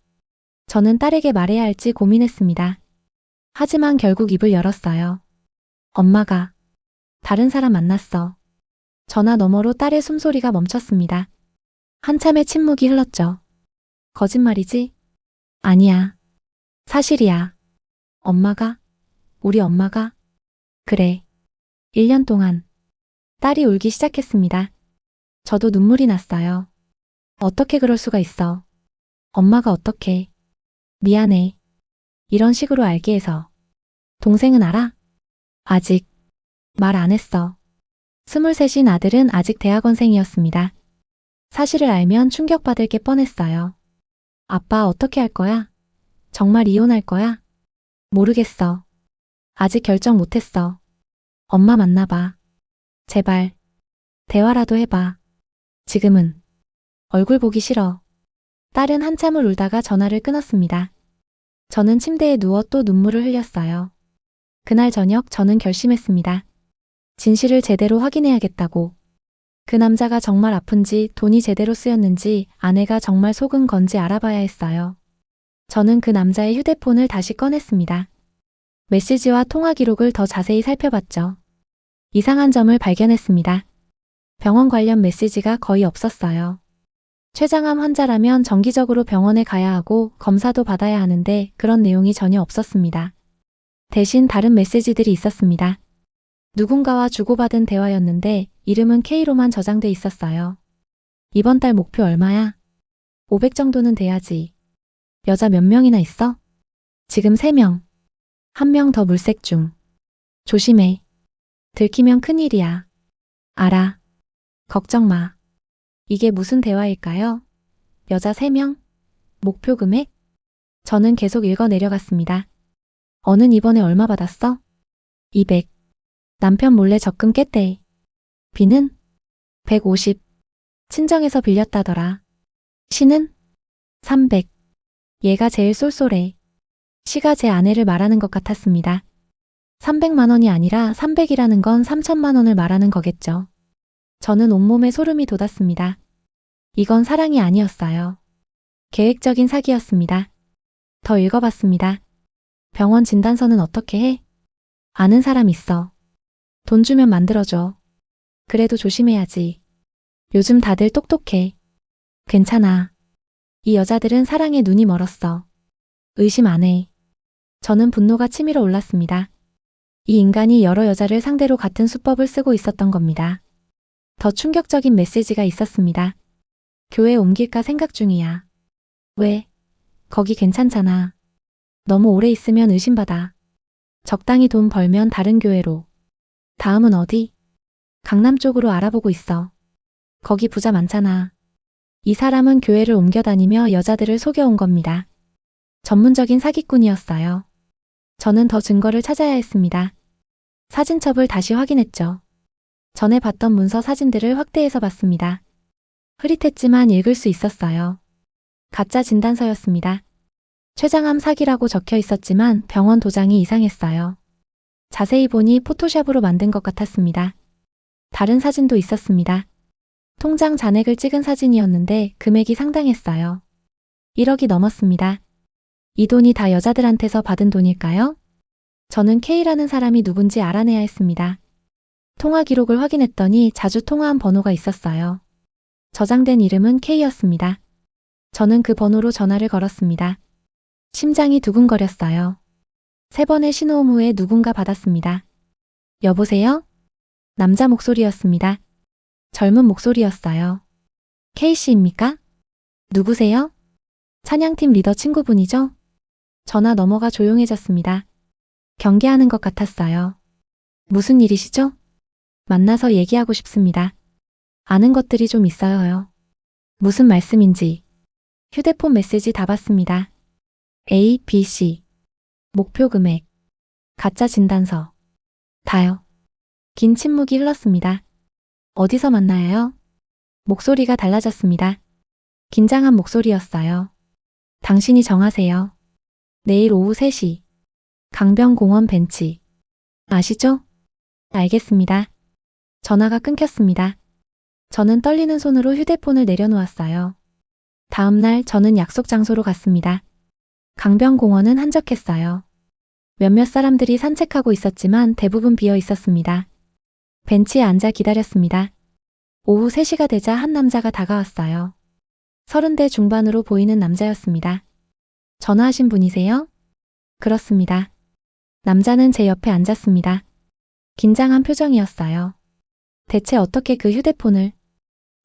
저는 딸에게 말해야 할지 고민했습니다. 하지만 결국 입을 열었어요. 엄마가 다른 사람 만났어. 전화 너머로 딸의 숨소리가 멈췄습니다. 한참의 침묵이 흘렀죠. 거짓말이지? 아니야. 사실이야. 엄마가, 우리 엄마가. 그래. 1년 동안 딸이 울기 시작했습니다. 저도 눈물이 났어요. 어떻게 그럴 수가 있어. 엄마가 어떻게. 미안해. 이런 식으로 알게 해서. 동생은 알아? 아직 말 안 했어. 23인 아들은 아직 대학원생이었습니다. 사실을 알면 충격받을 게 뻔했어요. 아빠 어떻게 할 거야? 정말 이혼할 거야? 모르겠어. 아직 결정 못했어. 엄마 만나봐. 제발. 대화라도 해봐. 지금은 얼굴 보기 싫어. 딸은 한참을 울다가 전화를 끊었습니다. 저는 침대에 누워 또 눈물을 흘렸어요. 그날 저녁 저는 결심했습니다. 진실을 제대로 확인해야겠다고. 그 남자가 정말 아픈지 돈이 제대로 쓰였는지 아내가 정말 속은 건지 알아봐야 했어요. 저는 그 남자의 휴대폰을 다시 꺼냈습니다. 메시지와 통화 기록을 더 자세히 살펴봤죠. 이상한 점을 발견했습니다. 병원 관련 메시지가 거의 없었어요. 췌장암 환자라면 정기적으로 병원에 가야 하고 검사도 받아야 하는데 그런 내용이 전혀 없었습니다. 대신 다른 메시지들이 있었습니다. 누군가와 주고받은 대화였는데 이름은 K로만 저장돼 있었어요. 이번 달 목표 얼마야? 500 정도는 돼야지. 여자 몇 명이나 있어? 지금 3명. 1명 더 물색 중. 조심해. 들키면 큰일이야. 알아. 걱정 마. 이게 무슨 대화일까요? 여자 3명? 목표 금액? 저는 계속 읽어 내려갔습니다. 어는 이번에 얼마 받았어? 200. 남편 몰래 적금 깼대. 비는? 150. 친정에서 빌렸다더라. 시는? 300. 얘가 제일 쏠쏠해. 시가 제 아내를 말하는 것 같았습니다. 300만 원이 아니라 300이라는 건 3천만 원을 말하는 거겠죠. 저는 온몸에 소름이 돋았습니다. 이건 사랑이 아니었어요. 계획적인 사기였습니다. 더 읽어봤습니다. 병원 진단서는 어떻게 해? 아는 사람 있어. 돈 주면 만들어줘. 그래도 조심해야지. 요즘 다들 똑똑해. 괜찮아. 이 여자들은 사랑에 눈이 멀었어. 의심 안 해. 저는 분노가 치밀어 올랐습니다. 이 인간이 여러 여자를 상대로 같은 수법을 쓰고 있었던 겁니다. 더 충격적인 메시지가 있었습니다. 교회 옮길까 생각 중이야. 왜? 거기 괜찮잖아. 너무 오래 있으면 의심받아. 적당히 돈 벌면 다른 교회로. 다음은 어디? 강남 쪽으로 알아보고 있어. 거기 부자 많잖아. 이 사람은 교회를 옮겨 다니며 여자들을 속여온 겁니다. 전문적인 사기꾼이었어요. 저는 더 증거를 찾아야 했습니다. 사진첩을 다시 확인했죠. 전에 봤던 문서 사진들을 확대해서 봤습니다. 흐릿했지만 읽을 수 있었어요. 가짜 진단서였습니다. 췌장암 사기라고 적혀 있었지만 병원 도장이 이상했어요. 자세히 보니 포토샵으로 만든 것 같았습니다. 다른 사진도 있었습니다. 통장 잔액을 찍은 사진이었는데 금액이 상당했어요. 1억이 넘었습니다. 이 돈이 다 여자들한테서 받은 돈일까요? 저는 K라는 사람이 누군지 알아내야 했습니다. 통화 기록을 확인했더니 자주 통화한 번호가 있었어요. 저장된 이름은 K였습니다. 저는 그 번호로 전화를 걸었습니다. 심장이 두근거렸어요. 3번의 신호음 후에 누군가 받았습니다. 여보세요? 남자 목소리였습니다. 젊은 목소리였어요. K씨입니까? 누구세요? 찬양팀 리더 친구분이죠? 전화 넘어가 조용해졌습니다. 경계하는 것 같았어요. 무슨 일이시죠? 만나서 얘기하고 싶습니다. 아는 것들이 좀 있어요. 무슨 말씀인지. 휴대폰 메시지 다 봤습니다. A, B, C. 목표 금액. 가짜 진단서. 다요. 긴 침묵이 흘렀습니다. 어디서 만나요? 목소리가 달라졌습니다. 긴장한 목소리였어요. 당신이 정하세요. 내일 오후 3시. 강변공원 벤치. 아시죠? 알겠습니다. 전화가 끊겼습니다. 저는 떨리는 손으로 휴대폰을 내려놓았어요. 다음 날 저는 약속 장소로 갔습니다. 강변공원은 한적했어요. 몇몇 사람들이 산책하고 있었지만 대부분 비어 있었습니다. 벤치에 앉아 기다렸습니다. 오후 3시가 되자 한 남자가 다가왔어요. 30대 중반으로 보이는 남자였습니다. 전화하신 분이세요? 그렇습니다. 남자는 제 옆에 앉았습니다. 긴장한 표정이었어요. 대체 어떻게 그 휴대폰을?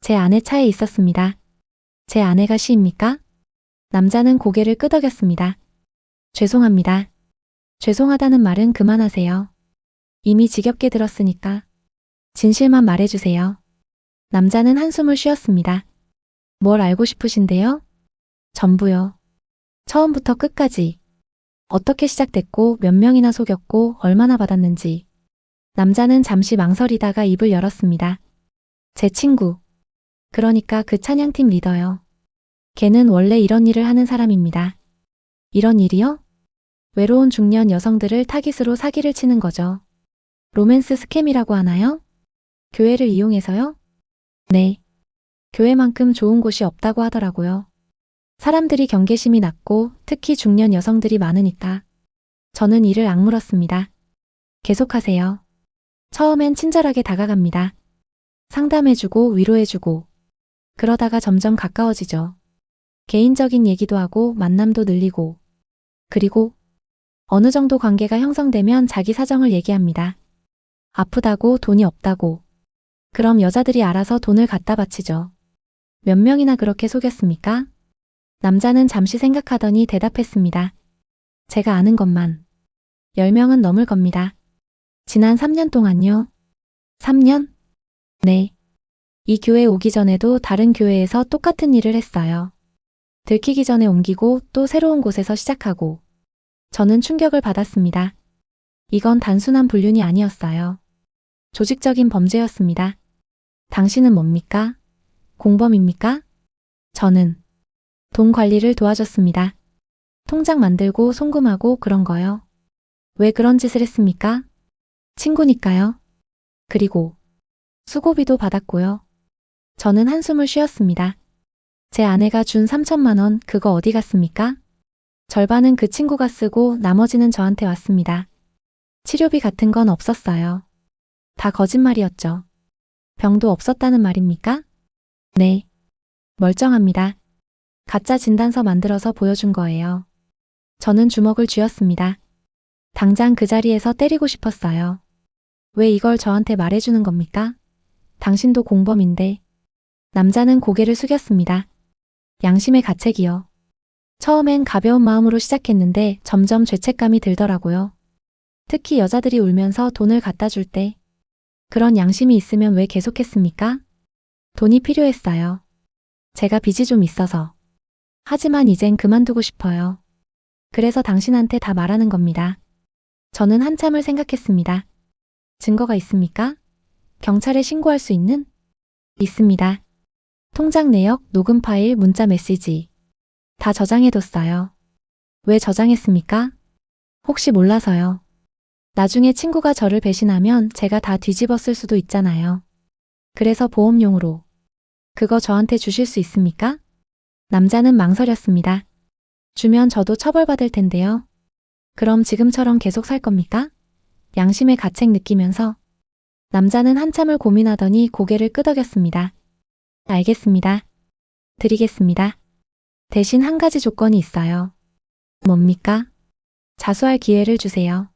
제 아내 차에 있었습니다. 제 아내가 시입니까? 남자는 고개를 끄덕였습니다. 죄송합니다. 죄송하다는 말은 그만하세요. 이미 지겹게 들었으니까. 진실만 말해주세요. 남자는 한숨을 쉬었습니다. 뭘 알고 싶으신데요? 전부요. 처음부터 끝까지. 어떻게 시작됐고 몇 명이나 속였고 얼마나 받았는지. 남자는 잠시 망설이다가 입을 열었습니다. 제 친구. 그러니까 그 찬양팀 리더요. 걔는 원래 이런 일을 하는 사람입니다. 이런 일이요? 외로운 중년 여성들을 타깃으로 사기를 치는 거죠. 로맨스 스캠이라고 하나요? 교회를 이용해서요? 네. 교회만큼 좋은 곳이 없다고 하더라고요. 사람들이 경계심이 낮고 특히 중년 여성들이 많으니까. 저는 이를 악물었습니다. 계속하세요. 처음엔 친절하게 다가갑니다. 상담해주고 위로해주고. 그러다가 점점 가까워지죠. 개인적인 얘기도 하고 만남도 늘리고. 그리고 어느 정도 관계가 형성되면 자기 사정을 얘기합니다. 아프다고 돈이 없다고. 그럼 여자들이 알아서 돈을 갖다 바치죠. 몇 명이나 그렇게 속였습니까? 남자는 잠시 생각하더니 대답했습니다. 제가 아는 것만 10명은 넘을 겁니다. 지난 3년 동안요. 3년? 네. 이 교회 오기 전에도 다른 교회에서 똑같은 일을 했어요. 들키기 전에 옮기고 또 새로운 곳에서 시작하고. 저는 충격을 받았습니다. 이건 단순한 불륜이 아니었어요. 조직적인 범죄였습니다. 당신은 뭡니까? 공범입니까? 저는 돈 관리를 도와줬습니다. 통장 만들고 송금하고 그런 거요. 왜 그런 짓을 했습니까? 친구니까요. 그리고 수고비도 받았고요. 저는 한숨을 쉬었습니다. 제 아내가 준 3천만 원 그거 어디 갔습니까? 절반은 그 친구가 쓰고 나머지는 저한테 왔습니다. 치료비 같은 건 없었어요. 다 거짓말이었죠. 병도 없었다는 말입니까? 네. 멀쩡합니다. 가짜 진단서 만들어서 보여준 거예요. 저는 주먹을 쥐었습니다. 당장 그 자리에서 때리고 싶었어요. 왜 이걸 저한테 말해주는 겁니까? 당신도 공범인데. 남자는 고개를 숙였습니다. 양심의 가책이요. 처음엔 가벼운 마음으로 시작했는데 점점 죄책감이 들더라고요. 특히 여자들이 울면서 돈을 갖다 줄 때. 그런 양심이 있으면 왜 계속했습니까? 돈이 필요했어요. 제가 빚이 좀 있어서. 하지만 이젠 그만두고 싶어요. 그래서 당신한테 다 말하는 겁니다. 저는 한참을 생각했습니다. 증거가 있습니까? 경찰에 신고할 수 있는? 있습니다. 통장 내역, 녹음 파일, 문자 메시지. 다 저장해뒀어요. 왜 저장했습니까? 혹시 몰라서요. 나중에 친구가 저를 배신하면 제가 다 뒤집어 쓸 수도 있잖아요. 그래서 보험용으로. 그거 저한테 주실 수 있습니까? 남자는 망설였습니다. 주면 저도 처벌받을 텐데요. 그럼 지금처럼 계속 살 겁니까? 양심의 가책 느끼면서. 남자는 한참을 고민하더니 고개를 끄덕였습니다. 알겠습니다. 드리겠습니다. 대신 한 가지 조건이 있어요. 뭡니까? 자수할 기회를 주세요.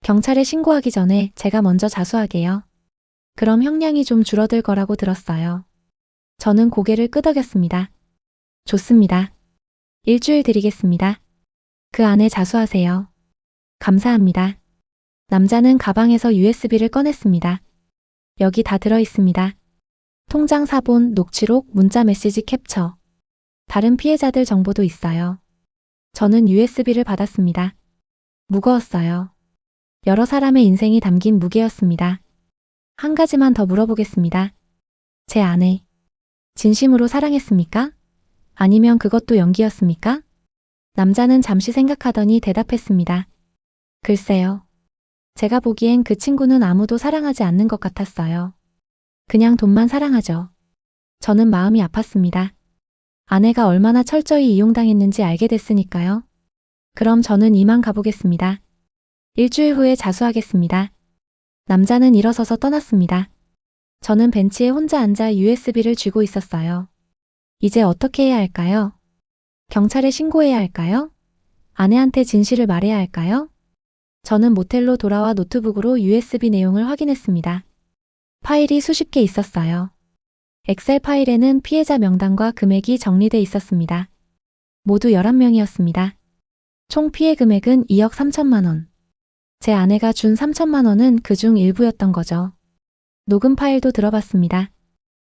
경찰에 신고하기 전에 제가 먼저 자수하게요. 그럼 형량이 좀 줄어들 거라고 들었어요. 저는 고개를 끄덕였습니다. 좋습니다. 일주일 드리겠습니다. 그 안에 자수하세요. 감사합니다. 남자는 가방에서 USB를 꺼냈습니다. 여기 다 들어있습니다. 통장 사본, 녹취록, 문자 메시지 캡처. 다른 피해자들 정보도 있어요. 저는 USB를 받았습니다. 무거웠어요. 여러 사람의 인생이 담긴 무게였습니다. 한 가지만 더 물어보겠습니다. 제 아내. 진심으로 사랑했습니까? 아니면 그것도 연기였습니까? 남자는 잠시 생각하더니 대답했습니다. 글쎄요. 제가 보기엔 그 친구는 아무도 사랑하지 않는 것 같았어요. 그냥 돈만 사랑하죠. 저는 마음이 아팠습니다. 아내가 얼마나 철저히 이용당했는지 알게 됐으니까요. 그럼 저는 이만 가보겠습니다. 일주일 후에 자수하겠습니다. 남자는 일어서서 떠났습니다. 저는 벤치에 혼자 앉아 USB를 쥐고 있었어요. 이제 어떻게 해야 할까요? 경찰에 신고해야 할까요? 아내한테 진실을 말해야 할까요? 저는 모텔로 돌아와 노트북으로 USB 내용을 확인했습니다. 파일이 수십 개 있었어요. 엑셀 파일에는 피해자 명단과 금액이 정리돼 있었습니다. 모두 11명이었습니다. 총 피해 금액은 2억 3천만 원. 제 아내가 준 3천만 원은 그중 일부였던 거죠. 녹음 파일도 들어봤습니다.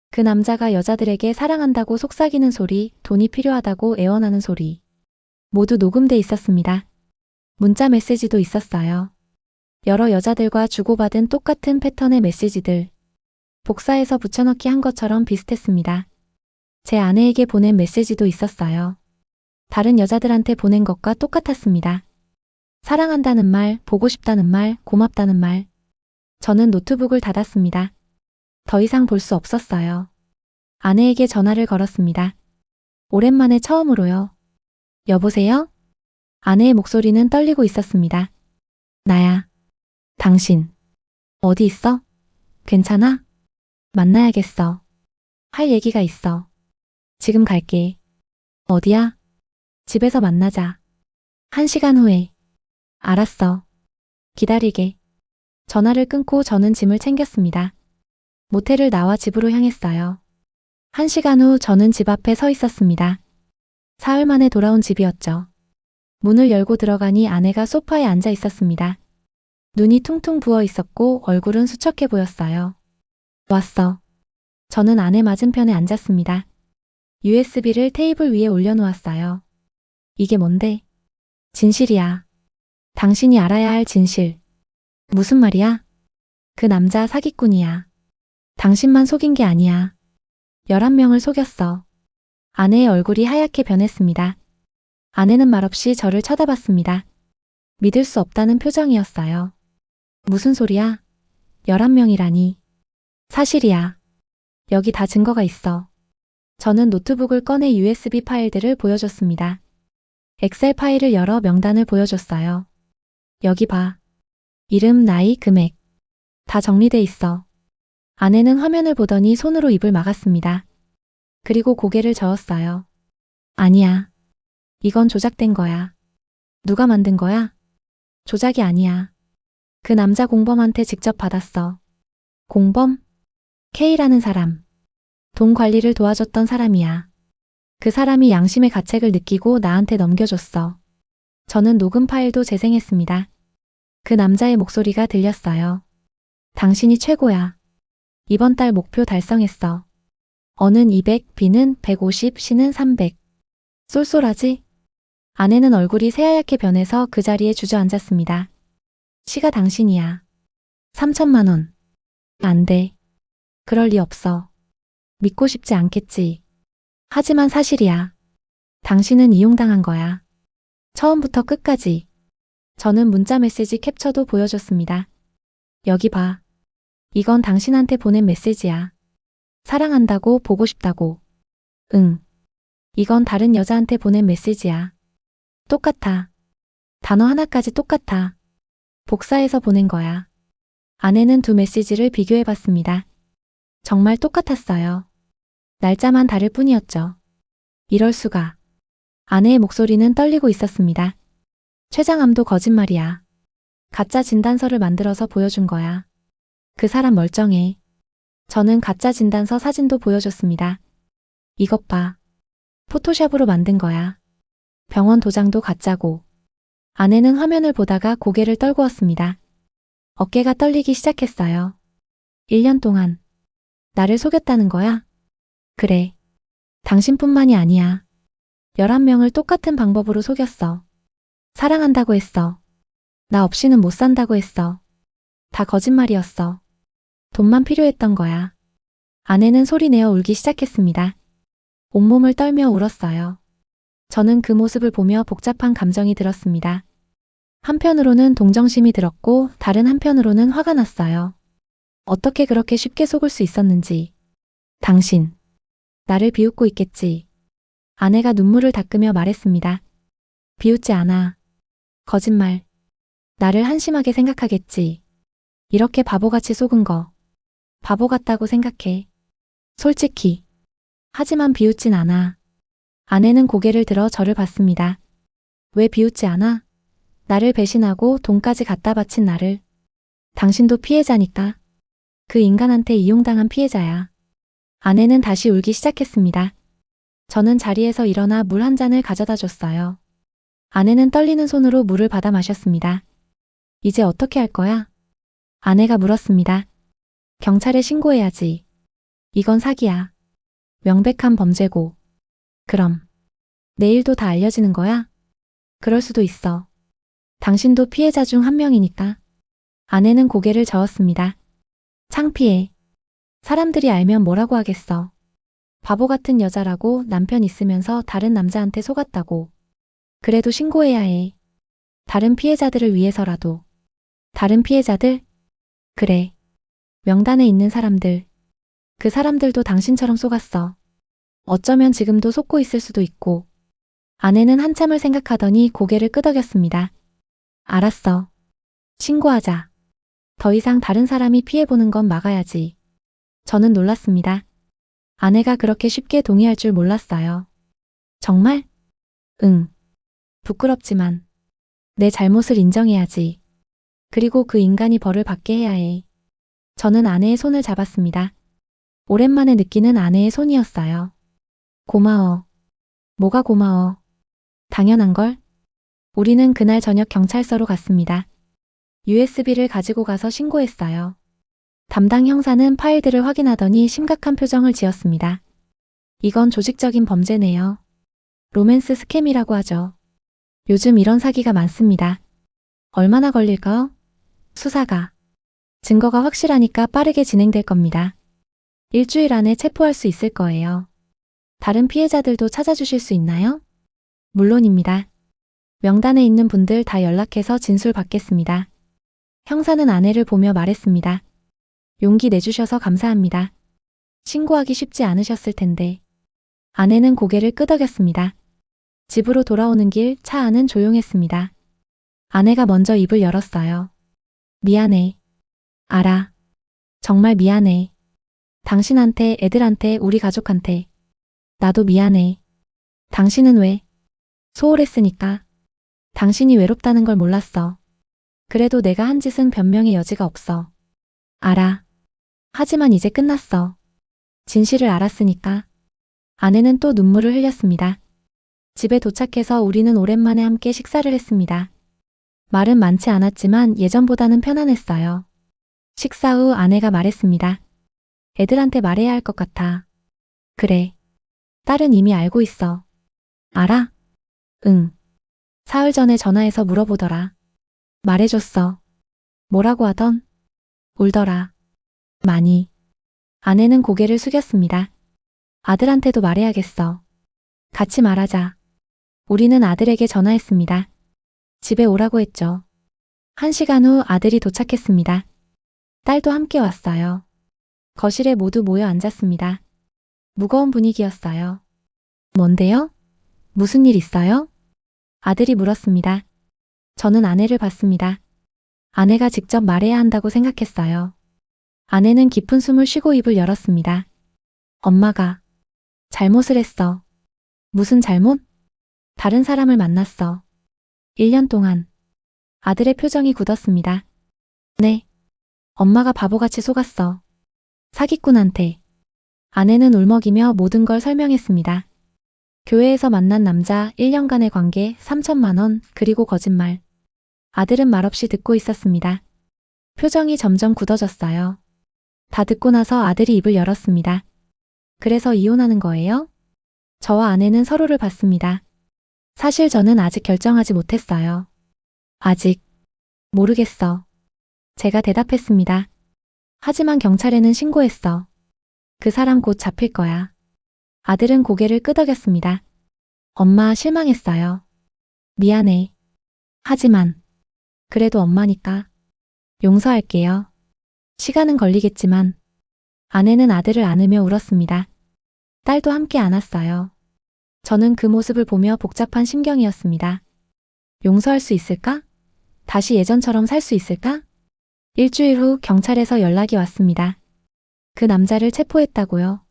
그 남자가 여자들에게 사랑한다고 속삭이는 소리, 돈이 필요하다고 애원하는 소리. 모두 녹음돼 있었습니다. 문자 메시지도 있었어요. 여러 여자들과 주고받은 똑같은 패턴의 메시지들. 복사해서 붙여넣기 한 것처럼 비슷했습니다. 제 아내에게 보낸 메시지도 있었어요. 다른 여자들한테 보낸 것과 똑같았습니다. 사랑한다는 말, 보고 싶다는 말, 고맙다는 말. 저는 노트북을 닫았습니다. 더 이상 볼 수 없었어요. 아내에게 전화를 걸었습니다. 오랜만에 처음으로요. 여보세요? 아내의 목소리는 떨리고 있었습니다. 나야. 당신. 어디 있어? 괜찮아? 만나야겠어. 할 얘기가 있어. 지금 갈게. 어디야? 집에서 만나자. 1시간 후에. 알았어. 기다리게. 전화를 끊고 저는 짐을 챙겼습니다. 모텔을 나와 집으로 향했어요. 1시간 후 저는 집 앞에 서 있었습니다. 사흘 만에 돌아온 집이었죠. 문을 열고 들어가니 아내가 소파에 앉아 있었습니다. 눈이 퉁퉁 부어 있었고 얼굴은 수척해 보였어요. 왔어. 저는 아내 맞은편에 앉았습니다. USB를 테이블 위에 올려놓았어요. 이게 뭔데? 진실이야. 당신이 알아야 할 진실. 무슨 말이야? 그 남자 사기꾼이야. 당신만 속인 게 아니야. 11명을 속였어. 아내의 얼굴이 하얗게 변했습니다. 아내는 말없이 저를 쳐다봤습니다. 믿을 수 없다는 표정이었어요. 무슨 소리야? 11명이라니. 사실이야. 여기 다 증거가 있어. 저는 노트북을 꺼내 USB 파일들을 보여줬습니다. 엑셀 파일을 열어 명단을 보여줬어요. 여기 봐. 이름, 나이, 금액. 다 정리돼 있어. 아내는 화면을 보더니 손으로 입을 막았습니다. 그리고 고개를 저었어요. 아니야. 이건 조작된 거야. 누가 만든 거야? 조작이 아니야. 그 남자 공범한테 직접 받았어. 공범? K라는 사람. 돈 관리를 도와줬던 사람이야. 그 사람이 양심의 가책을 느끼고 나한테 넘겨줬어. 저는 녹음 파일도 재생했습니다. 그 남자의 목소리가 들렸어요. 당신이 최고야. 이번 달 목표 달성했어. 어는 200, B는 150, C는 300. 쏠쏠하지? 아내는 얼굴이 새하얗게 변해서 그 자리에 주저앉았습니다. C가 당신이야. 3천만 원. 안 돼. 그럴 리 없어. 믿고 싶지 않겠지. 하지만 사실이야. 당신은 이용당한 거야. 처음부터 끝까지. 저는 문자 메시지 캡처도 보여줬습니다. 여기 봐. 이건 당신한테 보낸 메시지야. 사랑한다고, 보고 싶다고. 응. 이건 다른 여자한테 보낸 메시지야. 똑같아. 단어 하나까지 똑같아. 복사해서 보낸 거야. 아내는 두 메시지를 비교해봤습니다. 정말 똑같았어요. 날짜만 다를 뿐이었죠. 이럴 수가. 아내의 목소리는 떨리고 있었습니다. 췌장암도 거짓말이야. 가짜 진단서를 만들어서 보여준 거야. 그 사람 멀쩡해. 저는 가짜 진단서 사진도 보여줬습니다. 이것 봐. 포토샵으로 만든 거야. 병원 도장도 가짜고. 아내는 화면을 보다가 고개를 떨구었습니다. 어깨가 떨리기 시작했어요. 1년 동안 나를 속였다는 거야? 그래. 당신뿐만이 아니야. 11명을 똑같은 방법으로 속였어. 사랑한다고 했어. 나 없이는 못 산다고 했어. 다 거짓말이었어. 돈만 필요했던 거야. 아내는 소리내어 울기 시작했습니다. 온몸을 떨며 울었어요. 저는 그 모습을 보며 복잡한 감정이 들었습니다. 한편으로는 동정심이 들었고 다른 한편으로는 화가 났어요. 어떻게 그렇게 쉽게 속을 수 있었는지. 당신. 나를 비웃고 있겠지. 아내가 눈물을 닦으며 말했습니다. 비웃지 않아. 거짓말. 나를 한심하게 생각하겠지. 이렇게 바보같이 속은 거. 바보 같다고 생각해. 솔직히. 하지만 비웃진 않아. 아내는 고개를 들어 저를 봤습니다. 왜 비웃지 않아? 나를 배신하고 돈까지 갖다 바친 나를. 당신도 피해자니까. 그 인간한테 이용당한 피해자야. 아내는 다시 울기 시작했습니다. 저는 자리에서 일어나 물 한 잔을 가져다 줬어요. 아내는 떨리는 손으로 물을 받아 마셨습니다. 이제 어떻게 할 거야? 아내가 물었습니다. 경찰에 신고해야지. 이건 사기야. 명백한 범죄고. 그럼 내일도 다 알려지는 거야? 그럴 수도 있어. 당신도 피해자 중 한 명이니까. 아내는 고개를 저었습니다. 창피해. 사람들이 알면 뭐라고 하겠어. 바보 같은 여자라고 남편 있으면서 다른 남자한테 속았다고. 그래도 신고해야 해. 다른 피해자들을 위해서라도. 다른 피해자들? 그래. 명단에 있는 사람들. 그 사람들도 당신처럼 속았어. 어쩌면 지금도 속고 있을 수도 있고. 아내는 한참을 생각하더니 고개를 끄덕였습니다. 알았어. 신고하자. 더 이상 다른 사람이 피해보는 건 막아야지. 저는 놀랐습니다. 아내가 그렇게 쉽게 동의할 줄 몰랐어요. 정말? 응. 부끄럽지만 내 잘못을 인정해야지. 그리고 그 인간이 벌을 받게 해야 해. 저는 아내의 손을 잡았습니다. 오랜만에 느끼는 아내의 손이었어요. 고마워. 뭐가 고마워. 당연한걸? 우리는 그날 저녁 경찰서로 갔습니다. USB를 가지고 가서 신고했어요. 담당 형사는 파일들을 확인하더니 심각한 표정을 지었습니다. 이건 조직적인 범죄네요. 로맨스 스캠이라고 하죠. 요즘 이런 사기가 많습니다. 얼마나 걸릴까요? 수사가. 증거가 확실하니까 빠르게 진행될 겁니다. 일주일 안에 체포할 수 있을 거예요. 다른 피해자들도 찾아주실 수 있나요? 물론입니다. 명단에 있는 분들 다 연락해서 진술 받겠습니다. 형사는 아내를 보며 말했습니다. 용기 내주셔서 감사합니다. 신고하기 쉽지 않으셨을 텐데. 아내는 고개를 끄덕였습니다. 집으로 돌아오는 길 차 안은 조용했습니다. 아내가 먼저 입을 열었어요. 미안해. 알아. 정말 미안해. 당신한테, 애들한테, 우리 가족한테. 나도 미안해. 당신은 왜? 소홀했으니까. 당신이 외롭다는 걸 몰랐어. 그래도 내가 한 짓은 변명의 여지가 없어. 알아. 하지만 이제 끝났어. 진실을 알았으니까. 아내는 또 눈물을 흘렸습니다. 집에 도착해서 우리는 오랜만에 함께 식사를 했습니다. 말은 많지 않았지만 예전보다는 편안했어요. 식사 후 아내가 말했습니다. 애들한테 말해야 할 것 같아. 그래. 딸은 이미 알고 있어. 알아? 응. 사흘 전에 전화해서 물어보더라. 말해줬어. 뭐라고 하던? 울더라. 많이. 아내는 고개를 숙였습니다. 아들한테도 말해야겠어. 같이 말하자. 우리는 아들에게 전화했습니다. 집에 오라고 했죠. 1시간 후 아들이 도착했습니다. 딸도 함께 왔어요. 거실에 모두 모여 앉았습니다. 무거운 분위기였어요. 뭔데요? 무슨 일 있어요? 아들이 물었습니다. 저는 아내를 봤습니다. 아내가 직접 말해야 한다고 생각했어요. 아내는 깊은 숨을 쉬고 입을 열었습니다. 엄마가 잘못을 했어. 무슨 잘못? 다른 사람을 만났어. 1년 동안. 아들의 표정이 굳었습니다. 네. 엄마가 바보같이 속았어. 사기꾼한테. 아내는 울먹이며 모든 걸 설명했습니다. 교회에서 만난 남자 1년간의 관계 3천만 원 그리고 거짓말. 아들은 말없이 듣고 있었습니다. 표정이 점점 굳어졌어요. 다 듣고 나서 아들이 입을 열었습니다. 그래서 이혼하는 거예요? 저와 아내는 서로를 봤습니다. 사실 저는 아직 결정하지 못했어요. 아직 모르겠어. 제가 대답했습니다. 하지만 경찰에는 신고했어. 그 사람 곧 잡힐 거야. 아들은 고개를 끄덕였습니다. 엄마 실망했어요. 미안해. 하지만 그래도 엄마니까. 용서할게요. 시간은 걸리겠지만. 아내는 아들을 안으며 울었습니다. 딸도 함께 안았어요. 저는 그 모습을 보며 복잡한 심경이었습니다. 용서할 수 있을까? 다시 예전처럼 살 수 있을까? 일주일 후 경찰에서 연락이 왔습니다. 그 남자를 체포했다고요.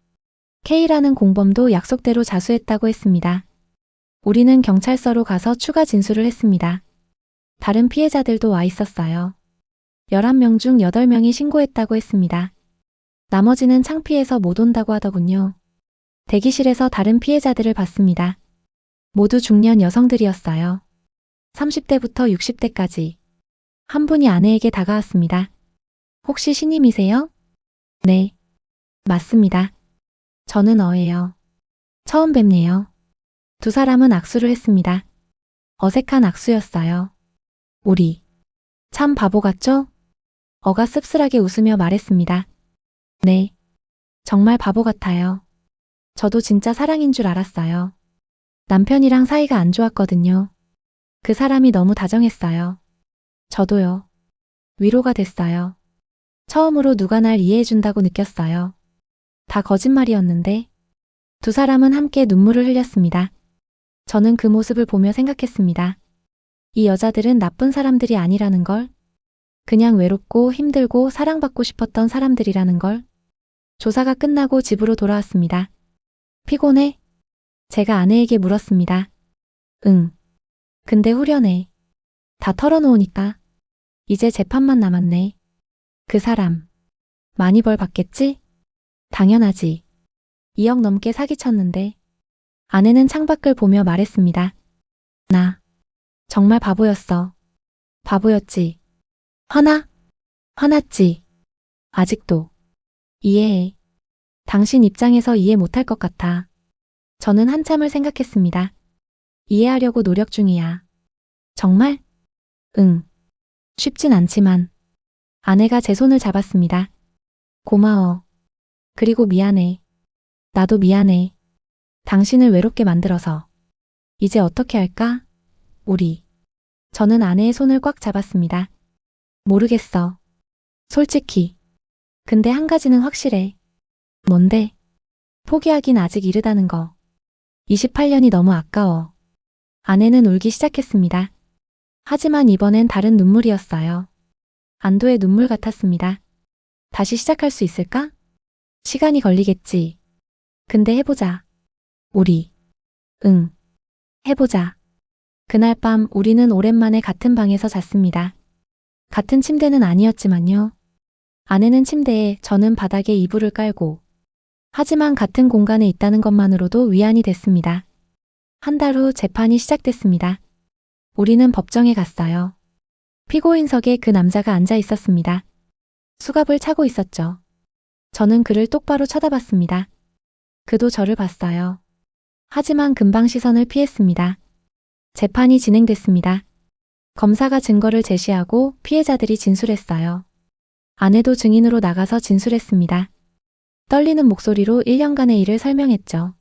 K라는 공범도 약속대로 자수했다고 했습니다. 우리는 경찰서로 가서 추가 진술을 했습니다. 다른 피해자들도 와 있었어요. 11명 중 8명이 신고했다고 했습니다. 나머지는 창피해서 못 온다고 하더군요. 대기실에서 다른 피해자들을 봤습니다. 모두 중년 여성들이었어요. 30대부터 60대까지. 한 분이 아내에게 다가왔습니다. 혹시 신임이세요? 네. 맞습니다. 저는 어예요. 처음 뵙네요. 두 사람은 악수를 했습니다. 어색한 악수였어요. 우리. 참 바보 같죠? 어가 씁쓸하게 웃으며 말했습니다. 네. 정말 바보 같아요. 저도 진짜 사랑인 줄 알았어요. 남편이랑 사이가 안 좋았거든요. 그 사람이 너무 다정했어요. 저도요. 위로가 됐어요. 처음으로 누가 날 이해해준다고 느꼈어요. 다 거짓말이었는데. 두 사람은 함께 눈물을 흘렸습니다. 저는 그 모습을 보며 생각했습니다. 이 여자들은 나쁜 사람들이 아니라는 걸. 그냥 외롭고 힘들고 사랑받고 싶었던 사람들이라는 걸. 조사가 끝나고 집으로 돌아왔습니다. 피곤해? 제가 아내에게 물었습니다. 응. 근데 후련해. 다 털어놓으니까. 이제 재판만 남았네. 그 사람. 많이 벌 받겠지? 당연하지. 2억 넘게 사기쳤는데. 아내는 창밖을 보며 말했습니다. 나. 정말 바보였어. 바보였지. 화나? 화났지. 아직도. 이해해. 당신 입장에서 이해 못할 것 같아. 저는 한참을 생각했습니다. 이해하려고 노력 중이야. 정말? 응. 쉽진 않지만. 아내가 제 손을 잡았습니다. 고마워. 그리고 미안해. 나도 미안해. 당신을 외롭게 만들어서. 이제 어떻게 할까? 우리. 저는 아내의 손을 꽉 잡았습니다. 모르겠어. 솔직히. 근데 한 가지는 확실해. 뭔데? 포기하긴 아직 이르다는 거. 28년이 너무 아까워. 아내는 울기 시작했습니다. 하지만 이번엔 다른 눈물이었어요. 안도의 눈물 같았습니다. 다시 시작할 수 있을까? 시간이 걸리겠지. 근데 해보자. 우리. 응. 해보자. 그날 밤 우리는 오랜만에 같은 방에서 잤습니다. 같은 침대는 아니었지만요. 아내는 침대에, 저는 바닥에 이불을 깔고. 하지만 같은 공간에 있다는 것만으로도 위안이 됐습니다. 한 달 후 재판이 시작됐습니다. 우리는 법정에 갔어요. 피고인석에 그 남자가 앉아 있었습니다. 수갑을 차고 있었죠. 저는 그를 똑바로 쳐다봤습니다. 그도 저를 봤어요. 하지만 금방 시선을 피했습니다. 재판이 진행됐습니다. 검사가 증거를 제시하고 피해자들이 진술했어요. 아내도 증인으로 나가서 진술했습니다. 떨리는 목소리로 1년간의 일을 설명했죠.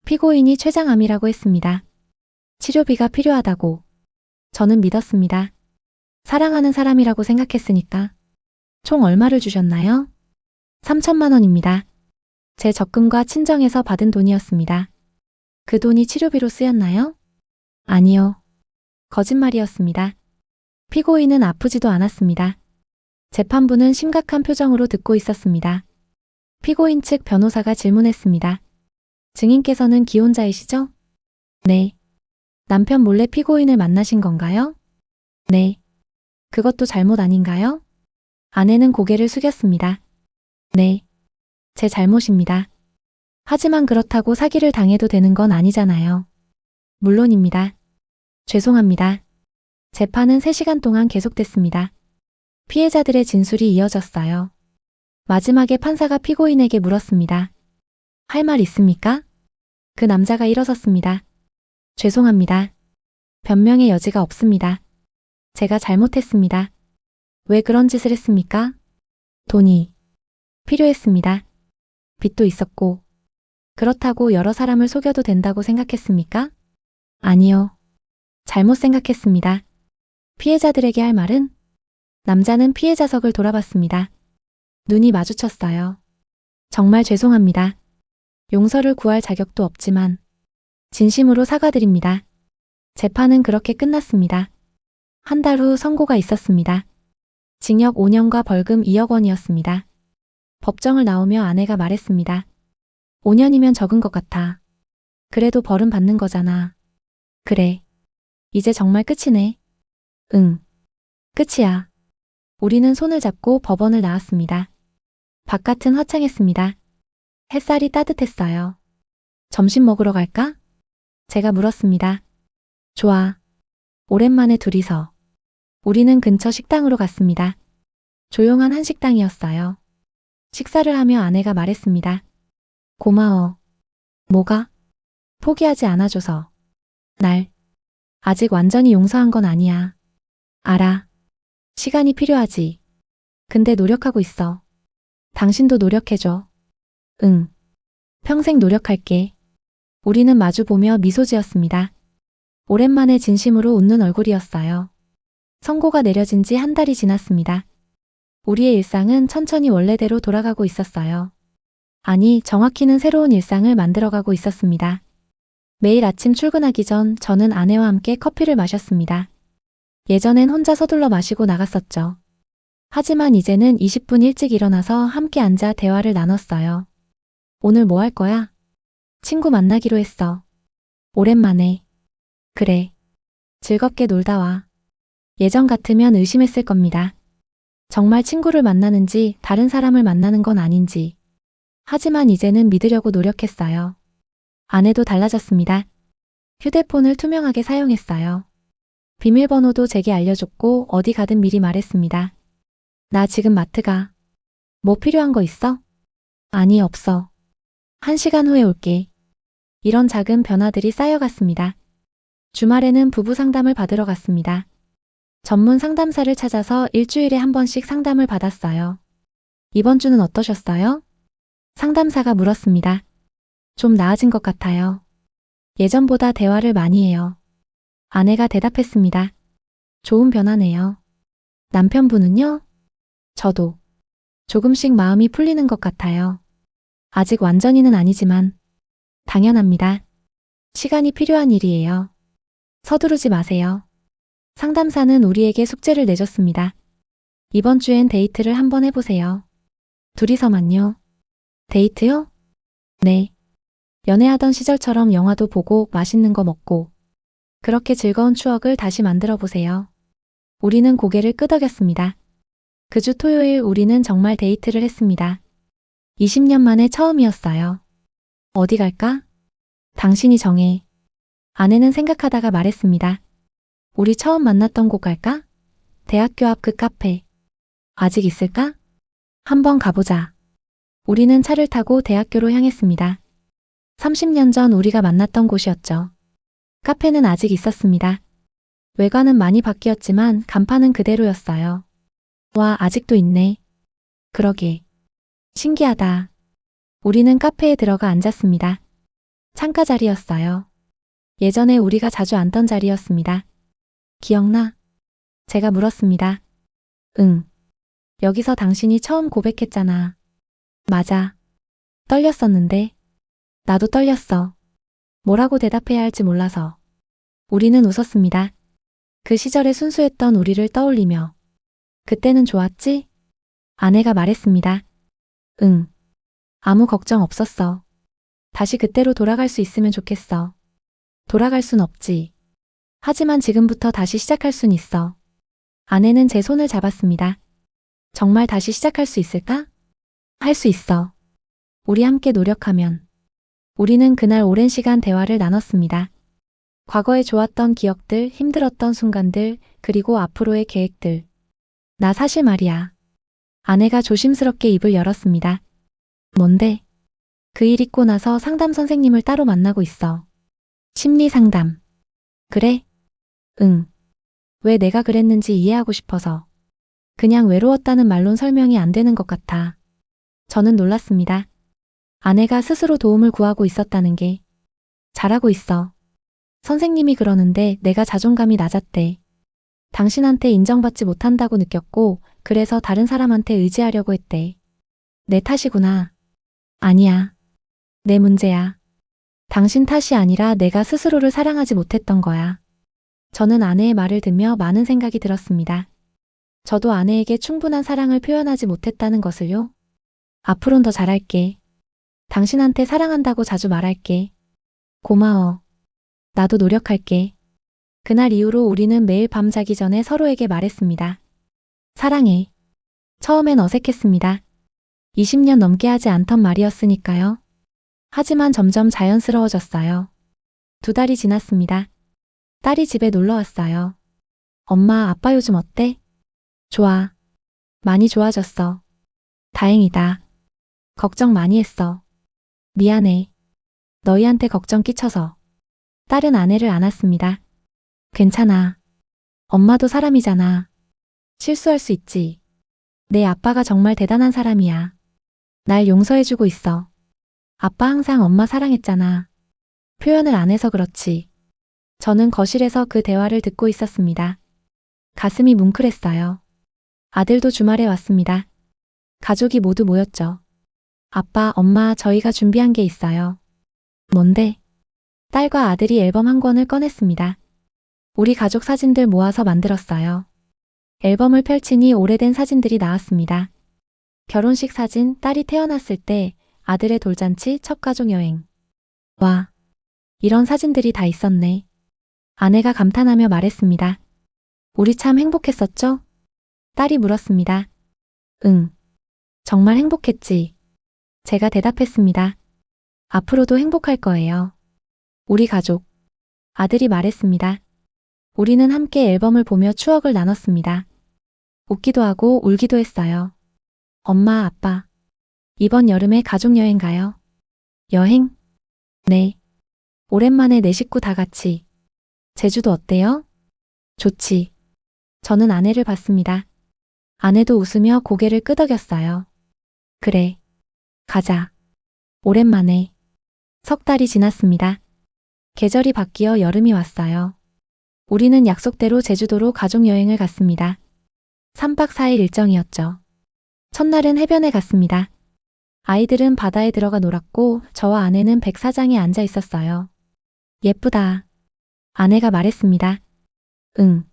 피고인이 췌장암이라고 했습니다. 치료비가 필요하다고. 저는 믿었습니다. 사랑하는 사람이라고 생각했으니까. 총 얼마를 주셨나요? 3천만 원입니다. 제 적금과 친정에서 받은 돈이었습니다. 그 돈이 치료비로 쓰였나요? 아니요. 거짓말이었습니다. 피고인은 아프지도 않았습니다. 재판부는 심각한 표정으로 듣고 있었습니다. 피고인 측 변호사가 질문했습니다. 증인께서는 기혼자이시죠? 네. 남편 몰래 피고인을 만나신 건가요? 네. 그것도 잘못 아닌가요? 아내는 고개를 숙였습니다. 네. 제 잘못입니다. 하지만 그렇다고 사기를 당해도 되는 건 아니잖아요. 물론입니다. 죄송합니다. 재판은 3시간 동안 계속됐습니다. 피해자들의 진술이 이어졌어요. 마지막에 판사가 피고인에게 물었습니다. 할 말 있습니까? 그 남자가 일어섰습니다. 죄송합니다. 변명의 여지가 없습니다. 제가 잘못했습니다. 왜 그런 짓을 했습니까? 돈이 필요했습니다. 빚도 있었고. 그렇다고 여러 사람을 속여도 된다고 생각했습니까? 아니요. 잘못 생각했습니다. 피해자들에게 할 말은? 남자는 피해자석을 돌아봤습니다. 눈이 마주쳤어요. 정말 죄송합니다. 용서를 구할 자격도 없지만 진심으로 사과드립니다. 재판은 그렇게 끝났습니다. 한 달 후 선고가 있었습니다. 징역 5년과 벌금 2억 원이었습니다. 법정을 나오며 아내가 말했습니다. 5년이면 적은 것 같아. 그래도 벌은 받는 거잖아. 그래. 이제 정말 끝이네. 응. 끝이야. 우리는 손을 잡고 법원을 나왔습니다. 바깥은 화창했습니다. 햇살이 따뜻했어요. 점심 먹으러 갈까? 제가 물었습니다. 좋아. 오랜만에 둘이서. 우리는 근처 식당으로 갔습니다. 조용한 한식당이었어요. 식사를 하며 아내가 말했습니다. 고마워. 뭐가? 포기하지 않아줘서. 날. 아직 완전히 용서한 건 아니야. 알아. 시간이 필요하지. 근데 노력하고 있어. 당신도 노력해줘. 응. 평생 노력할게. 우리는 마주보며 미소 지었습니다. 오랜만에 진심으로 웃는 얼굴이었어요. 선고가 내려진 지 한 달이 지났습니다. 우리의 일상은 천천히 원래대로 돌아가고 있었어요. 아니, 정확히는 새로운 일상을 만들어가고 있었습니다. 매일 아침 출근하기 전 저는 아내와 함께 커피를 마셨습니다. 예전엔 혼자 서둘러 마시고 나갔었죠. 하지만 이제는 20분 일찍 일어나서 함께 앉아 대화를 나눴어요. 오늘 뭐 할 거야? 친구 만나기로 했어. 오랜만에. 그래. 즐겁게 놀다 와. 예전 같으면 의심했을 겁니다. 정말 친구를 만나는지 다른 사람을 만나는 건 아닌지. 하지만 이제는 믿으려고 노력했어요. 아내도 달라졌습니다. 휴대폰을 투명하게 사용했어요. 비밀번호도 제게 알려줬고 어디 가든 미리 말했습니다. 나 지금 마트 가. 뭐 필요한 거 있어? 아니, 없어. 1시간 후에 올게. 이런 작은 변화들이 쌓여갔습니다. 주말에는 부부 상담을 받으러 갔습니다. 전문 상담사를 찾아서 일주일에 한 번씩 상담을 받았어요. 이번 주는 어떠셨어요? 상담사가 물었습니다. 좀 나아진 것 같아요. 예전보다 대화를 많이 해요. 아내가 대답했습니다. 좋은 변화네요. 남편분은요? 저도 조금씩 마음이 풀리는 것 같아요. 아직 완전히는 아니지만 당연합니다. 시간이 필요한 일이에요. 서두르지 마세요. 상담사는 우리에게 숙제를 내줬습니다. 이번 주엔 데이트를 한번 해보세요. 둘이서만요. 데이트요? 네. 연애하던 시절처럼 영화도 보고 맛있는 거 먹고 그렇게 즐거운 추억을 다시 만들어 보세요. 우리는 고개를 끄덕였습니다. 그 주 토요일 우리는 정말 데이트를 했습니다. 20년 만에 처음이었어요. 어디 갈까? 당신이 정해. 아내는 생각하다가 말했습니다. 우리 처음 만났던 곳 갈까? 대학교 앞 그 카페. 아직 있을까? 한번 가보자. 우리는 차를 타고 대학교로 향했습니다. 30년 전 우리가 만났던 곳이었죠. 카페는 아직 있었습니다. 외관은 많이 바뀌었지만 간판은 그대로였어요. 와, 아직도 있네. 그러게. 신기하다. 우리는 카페에 들어가 앉았습니다. 창가 자리였어요. 예전에 우리가 자주 앉던 자리였습니다. 기억나? 제가 물었습니다. 응. 여기서 당신이 처음 고백했잖아. 맞아. 떨렸었는데. 나도 떨렸어. 뭐라고 대답해야 할지 몰라서. 우리는 웃었습니다. 그 시절의 순수했던 우리를 떠올리며. 그때는 좋았지? 아내가 말했습니다. 응. 아무 걱정 없었어. 다시 그때로 돌아갈 수 있으면 좋겠어. 돌아갈 순 없지. 하지만 지금부터 다시 시작할 순 있어. 아내는 제 손을 잡았습니다. 정말 다시 시작할 수 있을까? 할 수 있어. 우리 함께 노력하면. 우리는 그날 오랜 시간 대화를 나눴습니다. 과거에 좋았던 기억들, 힘들었던 순간들, 그리고 앞으로의 계획들. 나 사실 말이야. 아내가 조심스럽게 입을 열었습니다. 뭔데? 그 일 있고 나서 상담 선생님을 따로 만나고 있어. 심리 상담. 그래? 응. 왜 내가 그랬는지 이해하고 싶어서. 그냥 외로웠다는 말론 설명이 안 되는 것 같아. 저는 놀랐습니다. 아내가 스스로 도움을 구하고 있었다는 게. 잘하고 있어. 선생님이 그러는데 내가 자존감이 낮았대. 당신한테 인정받지 못한다고 느꼈고 그래서 다른 사람한테 의지하려고 했대. 내 탓이구나. 아니야. 내 문제야. 당신 탓이 아니라 내가 스스로를 사랑하지 못했던 거야. 저는 아내의 말을 듣며 많은 생각이 들었습니다. 저도 아내에게 충분한 사랑을 표현하지 못했다는 것을요. 앞으론 더 잘할게. 당신한테 사랑한다고 자주 말할게. 고마워. 나도 노력할게. 그날 이후로 우리는 매일 밤 자기 전에 서로에게 말했습니다. 사랑해. 처음엔 어색했습니다. 20년 넘게 하지 않던 말이었으니까요. 하지만 점점 자연스러워졌어요. 2달이 지났습니다. 딸이 집에 놀러 왔어요. 엄마, 아빠 요즘 어때? 좋아. 많이 좋아졌어. 다행이다. 걱정 많이 했어. 미안해. 너희한테 걱정 끼쳐서. 딸은 아내를 안았습니다. 괜찮아. 엄마도 사람이잖아. 실수할 수 있지. 내 아빠가 정말 대단한 사람이야. 날 용서해주고 있어. 아빠 항상 엄마 사랑했잖아. 표현을 안 해서 그렇지. 저는 거실에서 그 대화를 듣고 있었습니다. 가슴이 뭉클했어요. 아들도 주말에 왔습니다. 가족이 모두 모였죠. 아빠, 엄마, 저희가 준비한 게 있어요. 뭔데? 딸과 아들이 앨범 한 권을 꺼냈습니다. 우리 가족 사진들 모아서 만들었어요. 앨범을 펼치니 오래된 사진들이 나왔습니다. 결혼식 사진, 딸이 태어났을 때, 아들의 돌잔치, 첫 가족 여행. 와, 이런 사진들이 다 있었네. 아내가 감탄하며 말했습니다. 우리 참 행복했었죠? 딸이 물었습니다. 응, 정말 행복했지. 제가 대답했습니다. 앞으로도 행복할 거예요. 우리 가족. 아들이 말했습니다. 우리는 함께 앨범을 보며 추억을 나눴습니다. 웃기도 하고 울기도 했어요. 엄마, 아빠. 이번 여름에 가족여행 가요. 여행? 네. 오랜만에 내 식구 다 같이. 제주도 어때요? 좋지. 저는 아내를 봤습니다. 아내도 웃으며 고개를 끄덕였어요. 그래. 가자. 오랜만에. 3달이 지났습니다. 계절이 바뀌어 여름이 왔어요. 우리는 약속대로 제주도로 가족여행을 갔습니다. 3박 4일 일정이었죠. 첫날은 해변에 갔습니다. 아이들은 바다에 들어가 놀았고 저와 아내는 백사장에 앉아 있었어요. 예쁘다. 아내가 말했습니다. 응.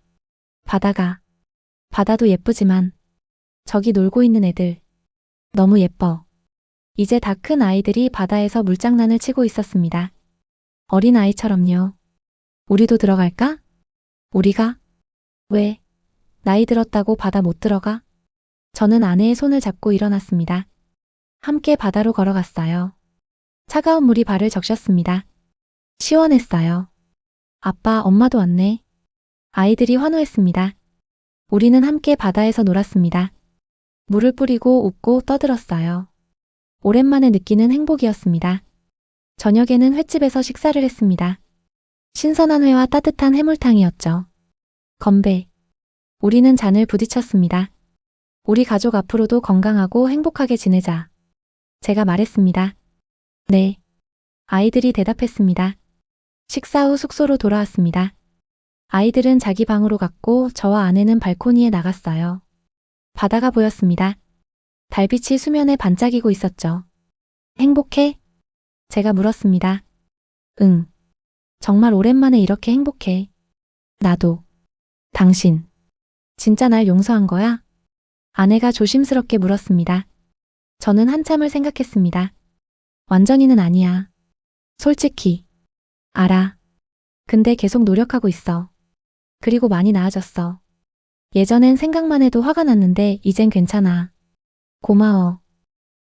바다도 예쁘지만 저기 놀고 있는 애들. 너무 예뻐. 이제 다 큰 아이들이 바다에서 물장난을 치고 있었습니다. 어린 아이처럼요. 우리도 들어갈까? 우리가? 왜? 나이 들었다고 바다 못 들어가? 저는 아내의 손을 잡고 일어났습니다. 함께 바다로 걸어갔어요. 차가운 물이 발을 적셨습니다. 시원했어요. 아빠, 엄마도 왔네. 아이들이 환호했습니다. 우리는 함께 바다에서 놀았습니다. 물을 뿌리고 웃고 떠들었어요. 오랜만에 느끼는 행복이었습니다. 저녁에는 횟집에서 식사를 했습니다. 신선한 회와 따뜻한 해물탕이었죠. 건배. 우리는 잔을 부딪혔습니다. 우리 가족 앞으로도 건강하고 행복하게 지내자. 제가 말했습니다. 네. 아이들이 대답했습니다. 식사 후 숙소로 돌아왔습니다. 아이들은 자기 방으로 갔고 저와 아내는 발코니에 나갔어요. 바다가 보였습니다. 달빛이 수면에 반짝이고 있었죠. 행복해? 제가 물었습니다. 응. 정말 오랜만에 이렇게 행복해. 나도. 당신. 진짜 날 용서한 거야? 아내가 조심스럽게 물었습니다. 저는 한참을 생각했습니다. 완전히는 아니야. 솔직히. 알아. 근데 계속 노력하고 있어. 그리고 많이 나아졌어. 예전엔 생각만 해도 화가 났는데 이젠 괜찮아. 고마워.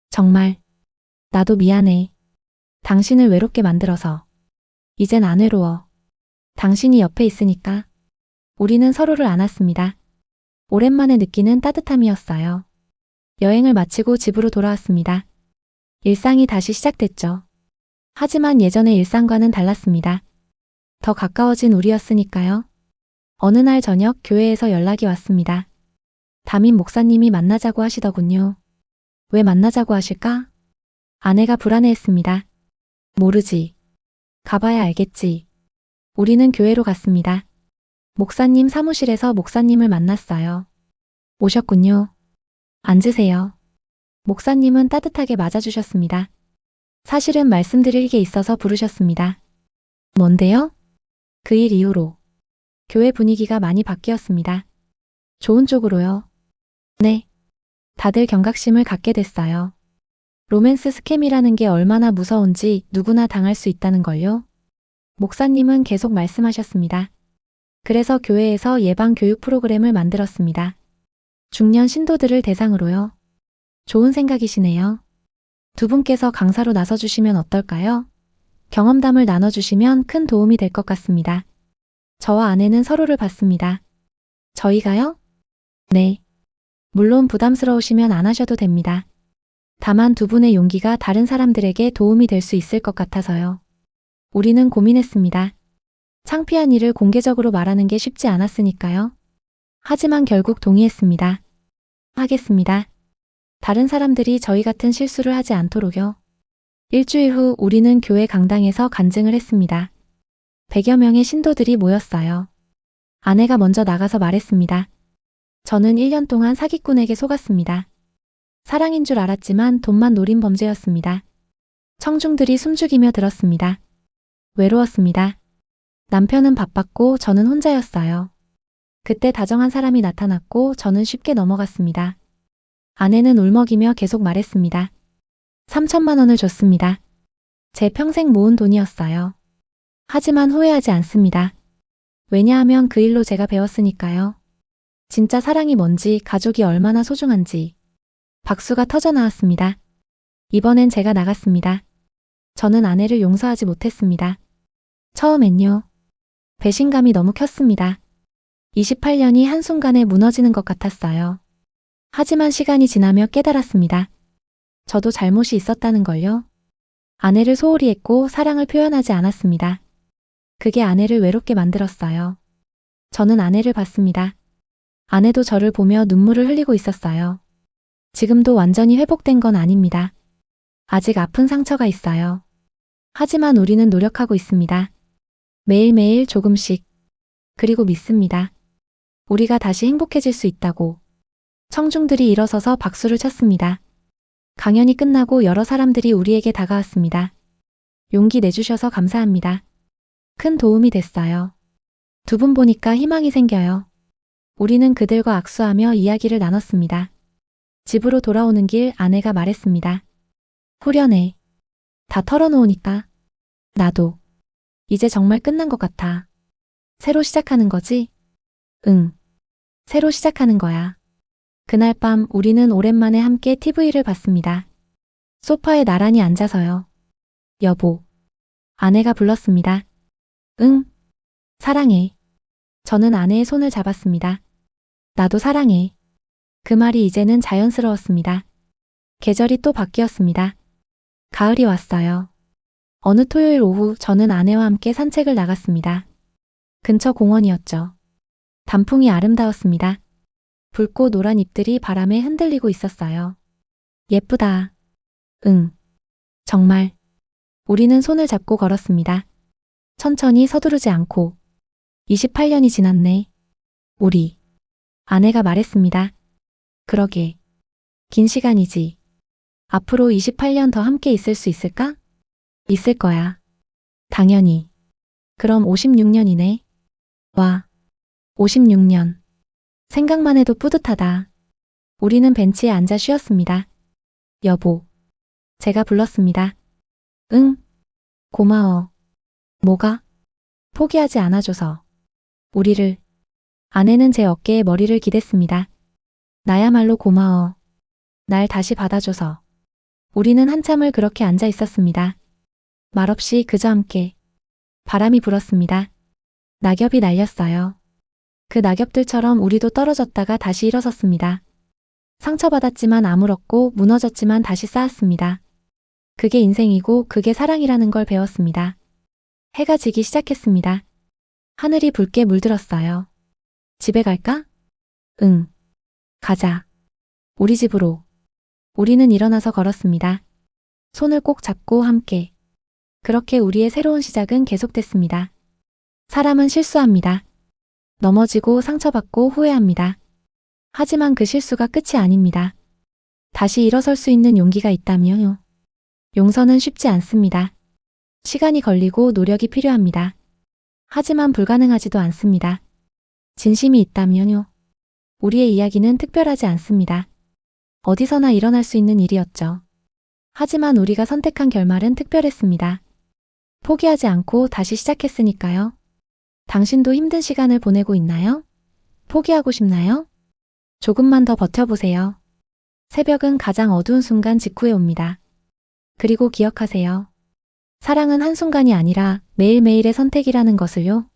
정말. 나도 미안해. 당신을 외롭게 만들어서. 이젠 안 외로워. 당신이 옆에 있으니까. 우리는 서로를 안았습니다. 오랜만에 느끼는 따뜻함이었어요. 여행을 마치고 집으로 돌아왔습니다. 일상이 다시 시작됐죠. 하지만 예전의 일상과는 달랐습니다. 더 가까워진 우리였으니까요. 어느 날 저녁 교회에서 연락이 왔습니다. 담임 목사님이 만나자고 하시더군요. 왜 만나자고 하실까? 아내가 불안해했습니다. 모르지. 가봐야 알겠지. 우리는 교회로 갔습니다. 목사님 사무실에서 목사님을 만났어요. 오셨군요. 앉으세요. 목사님은 따뜻하게 맞아주셨습니다. 사실은 말씀드릴 게 있어서 부르셨습니다. 뭔데요? 그 일 이후로 교회 분위기가 많이 바뀌었습니다. 좋은 쪽으로요. 네. 다들 경각심을 갖게 됐어요. 로맨스 스캠이라는 게 얼마나 무서운지 누구나 당할 수 있다는 걸요. 목사님은 계속 말씀하셨습니다. 그래서 교회에서 예방 교육 프로그램을 만들었습니다. 중년 신도들을 대상으로요. 좋은 생각이시네요. 두 분께서 강사로 나서주시면 어떨까요? 경험담을 나눠주시면 큰 도움이 될 것 같습니다. 저와 아내는 서로를 봤습니다. 저희가요? 네. 물론 부담스러우시면 안 하셔도 됩니다. 다만 두 분의 용기가 다른 사람들에게 도움이 될 수 있을 것 같아서요. 우리는 고민했습니다. 창피한 일을 공개적으로 말하는 게 쉽지 않았으니까요. 하지만 결국 동의했습니다. 하겠습니다. 다른 사람들이 저희 같은 실수를 하지 않도록요. 일주일 후 우리는 교회 강당에서 간증을 했습니다. 100여 명의 신도들이 모였어요. 아내가 먼저 나가서 말했습니다. 저는 1년 동안 사기꾼에게 속았습니다. 사랑인 줄 알았지만 돈만 노린 범죄였습니다. 청중들이 숨죽이며 들었습니다. 외로웠습니다. 남편은 바빴고 저는 혼자였어요. 그때 다정한 사람이 나타났고 저는 쉽게 넘어갔습니다. 아내는 울먹이며 계속 말했습니다. 3천만 원을 줬습니다. 제 평생 모은 돈이었어요. 하지만 후회하지 않습니다. 왜냐하면 그 일로 제가 배웠으니까요. 진짜 사랑이 뭔지, 가족이 얼마나 소중한지. 박수가 터져 나왔습니다. 이번엔 제가 나갔습니다. 저는 아내를 용서하지 못했습니다. 처음엔요. 배신감이 너무 컸습니다. 28년이 한순간에 무너지는 것 같았어요. 하지만 시간이 지나며 깨달았습니다. 저도 잘못이 있었다는 걸요. 아내를 소홀히 했고 사랑을 표현하지 않았습니다. 그게 아내를 외롭게 만들었어요. 저는 아내를 봤습니다. 아내도 저를 보며 눈물을 흘리고 있었어요. 지금도 완전히 회복된 건 아닙니다. 아직 아픈 상처가 있어요. 하지만 우리는 노력하고 있습니다. 매일매일 조금씩. 그리고 믿습니다. 우리가 다시 행복해질 수 있다고. 청중들이 일어서서 박수를 쳤습니다. 강연이 끝나고 여러 사람들이 우리에게 다가왔습니다. 용기 내주셔서 감사합니다. 큰 도움이 됐어요. 두 분 보니까 희망이 생겨요. 우리는 그들과 악수하며 이야기를 나눴습니다. 집으로 돌아오는 길 아내가 말했습니다. 후련해. 다 털어놓으니까. 나도. 이제 정말 끝난 것 같아. 새로 시작하는 거지? 응. 새로 시작하는 거야. 그날 밤 우리는 오랜만에 함께 TV를 봤습니다. 소파에 나란히 앉아서요. 여보. 아내가 불렀습니다. 응. 사랑해. 저는 아내의 손을 잡았습니다. 나도 사랑해. 그 말이 이제는 자연스러웠습니다. 계절이 또 바뀌었습니다. 가을이 왔어요. 어느 토요일 오후 저는 아내와 함께 산책을 나갔습니다. 근처 공원이었죠. 단풍이 아름다웠습니다. 붉고 노란 잎들이 바람에 흔들리고 있었어요. 예쁘다. 응. 정말. 우리는 손을 잡고 걸었습니다. 천천히 서두르지 않고. 28년이 지났네. 우리. 아내가 말했습니다. 그러게. 긴 시간이지. 앞으로 28년 더 함께 있을 수 있을까? 있을 거야. 당연히. 그럼 56년이네. 와. 56년. 생각만 해도 뿌듯하다. 우리는 벤치에 앉아 쉬었습니다. 여보. 제가 불렀습니다. 응. 고마워. 뭐가? 포기하지 않아줘서. 우리를. 아내는 제 어깨에 머리를 기댔습니다. 나야말로 고마워. 날 다시 받아줘서. 우리는 한참을 그렇게 앉아 있었습니다. 말없이 그저 함께. 바람이 불었습니다. 낙엽이 날렸어요. 그 낙엽들처럼 우리도 떨어졌다가 다시 일어섰습니다. 상처받았지만 아물었고 무너졌지만 다시 쌓았습니다. 그게 인생이고 그게 사랑이라는 걸 배웠습니다. 해가 지기 시작했습니다. 하늘이 붉게 물들었어요. 집에 갈까? 응. 가자. 우리 집으로. 우리는 일어나서 걸었습니다. 손을 꼭 잡고 함께. 그렇게 우리의 새로운 시작은 계속됐습니다. 사람은 실수합니다. 넘어지고 상처받고 후회합니다. 하지만 그 실수가 끝이 아닙니다. 다시 일어설 수 있는 용기가 있다면요. 용서는 쉽지 않습니다. 시간이 걸리고 노력이 필요합니다. 하지만 불가능하지도 않습니다. 진심이 있다면요. 우리의 이야기는 특별하지 않습니다. 어디서나 일어날 수 있는 일이었죠. 하지만 우리가 선택한 결말은 특별했습니다. 포기하지 않고 다시 시작했으니까요. 당신도 힘든 시간을 보내고 있나요? 포기하고 싶나요? 조금만 더 버텨보세요. 새벽은 가장 어두운 순간 직후에 옵니다. 그리고 기억하세요. 사랑은 한순간이 아니라 매일매일의 선택이라는 것을요.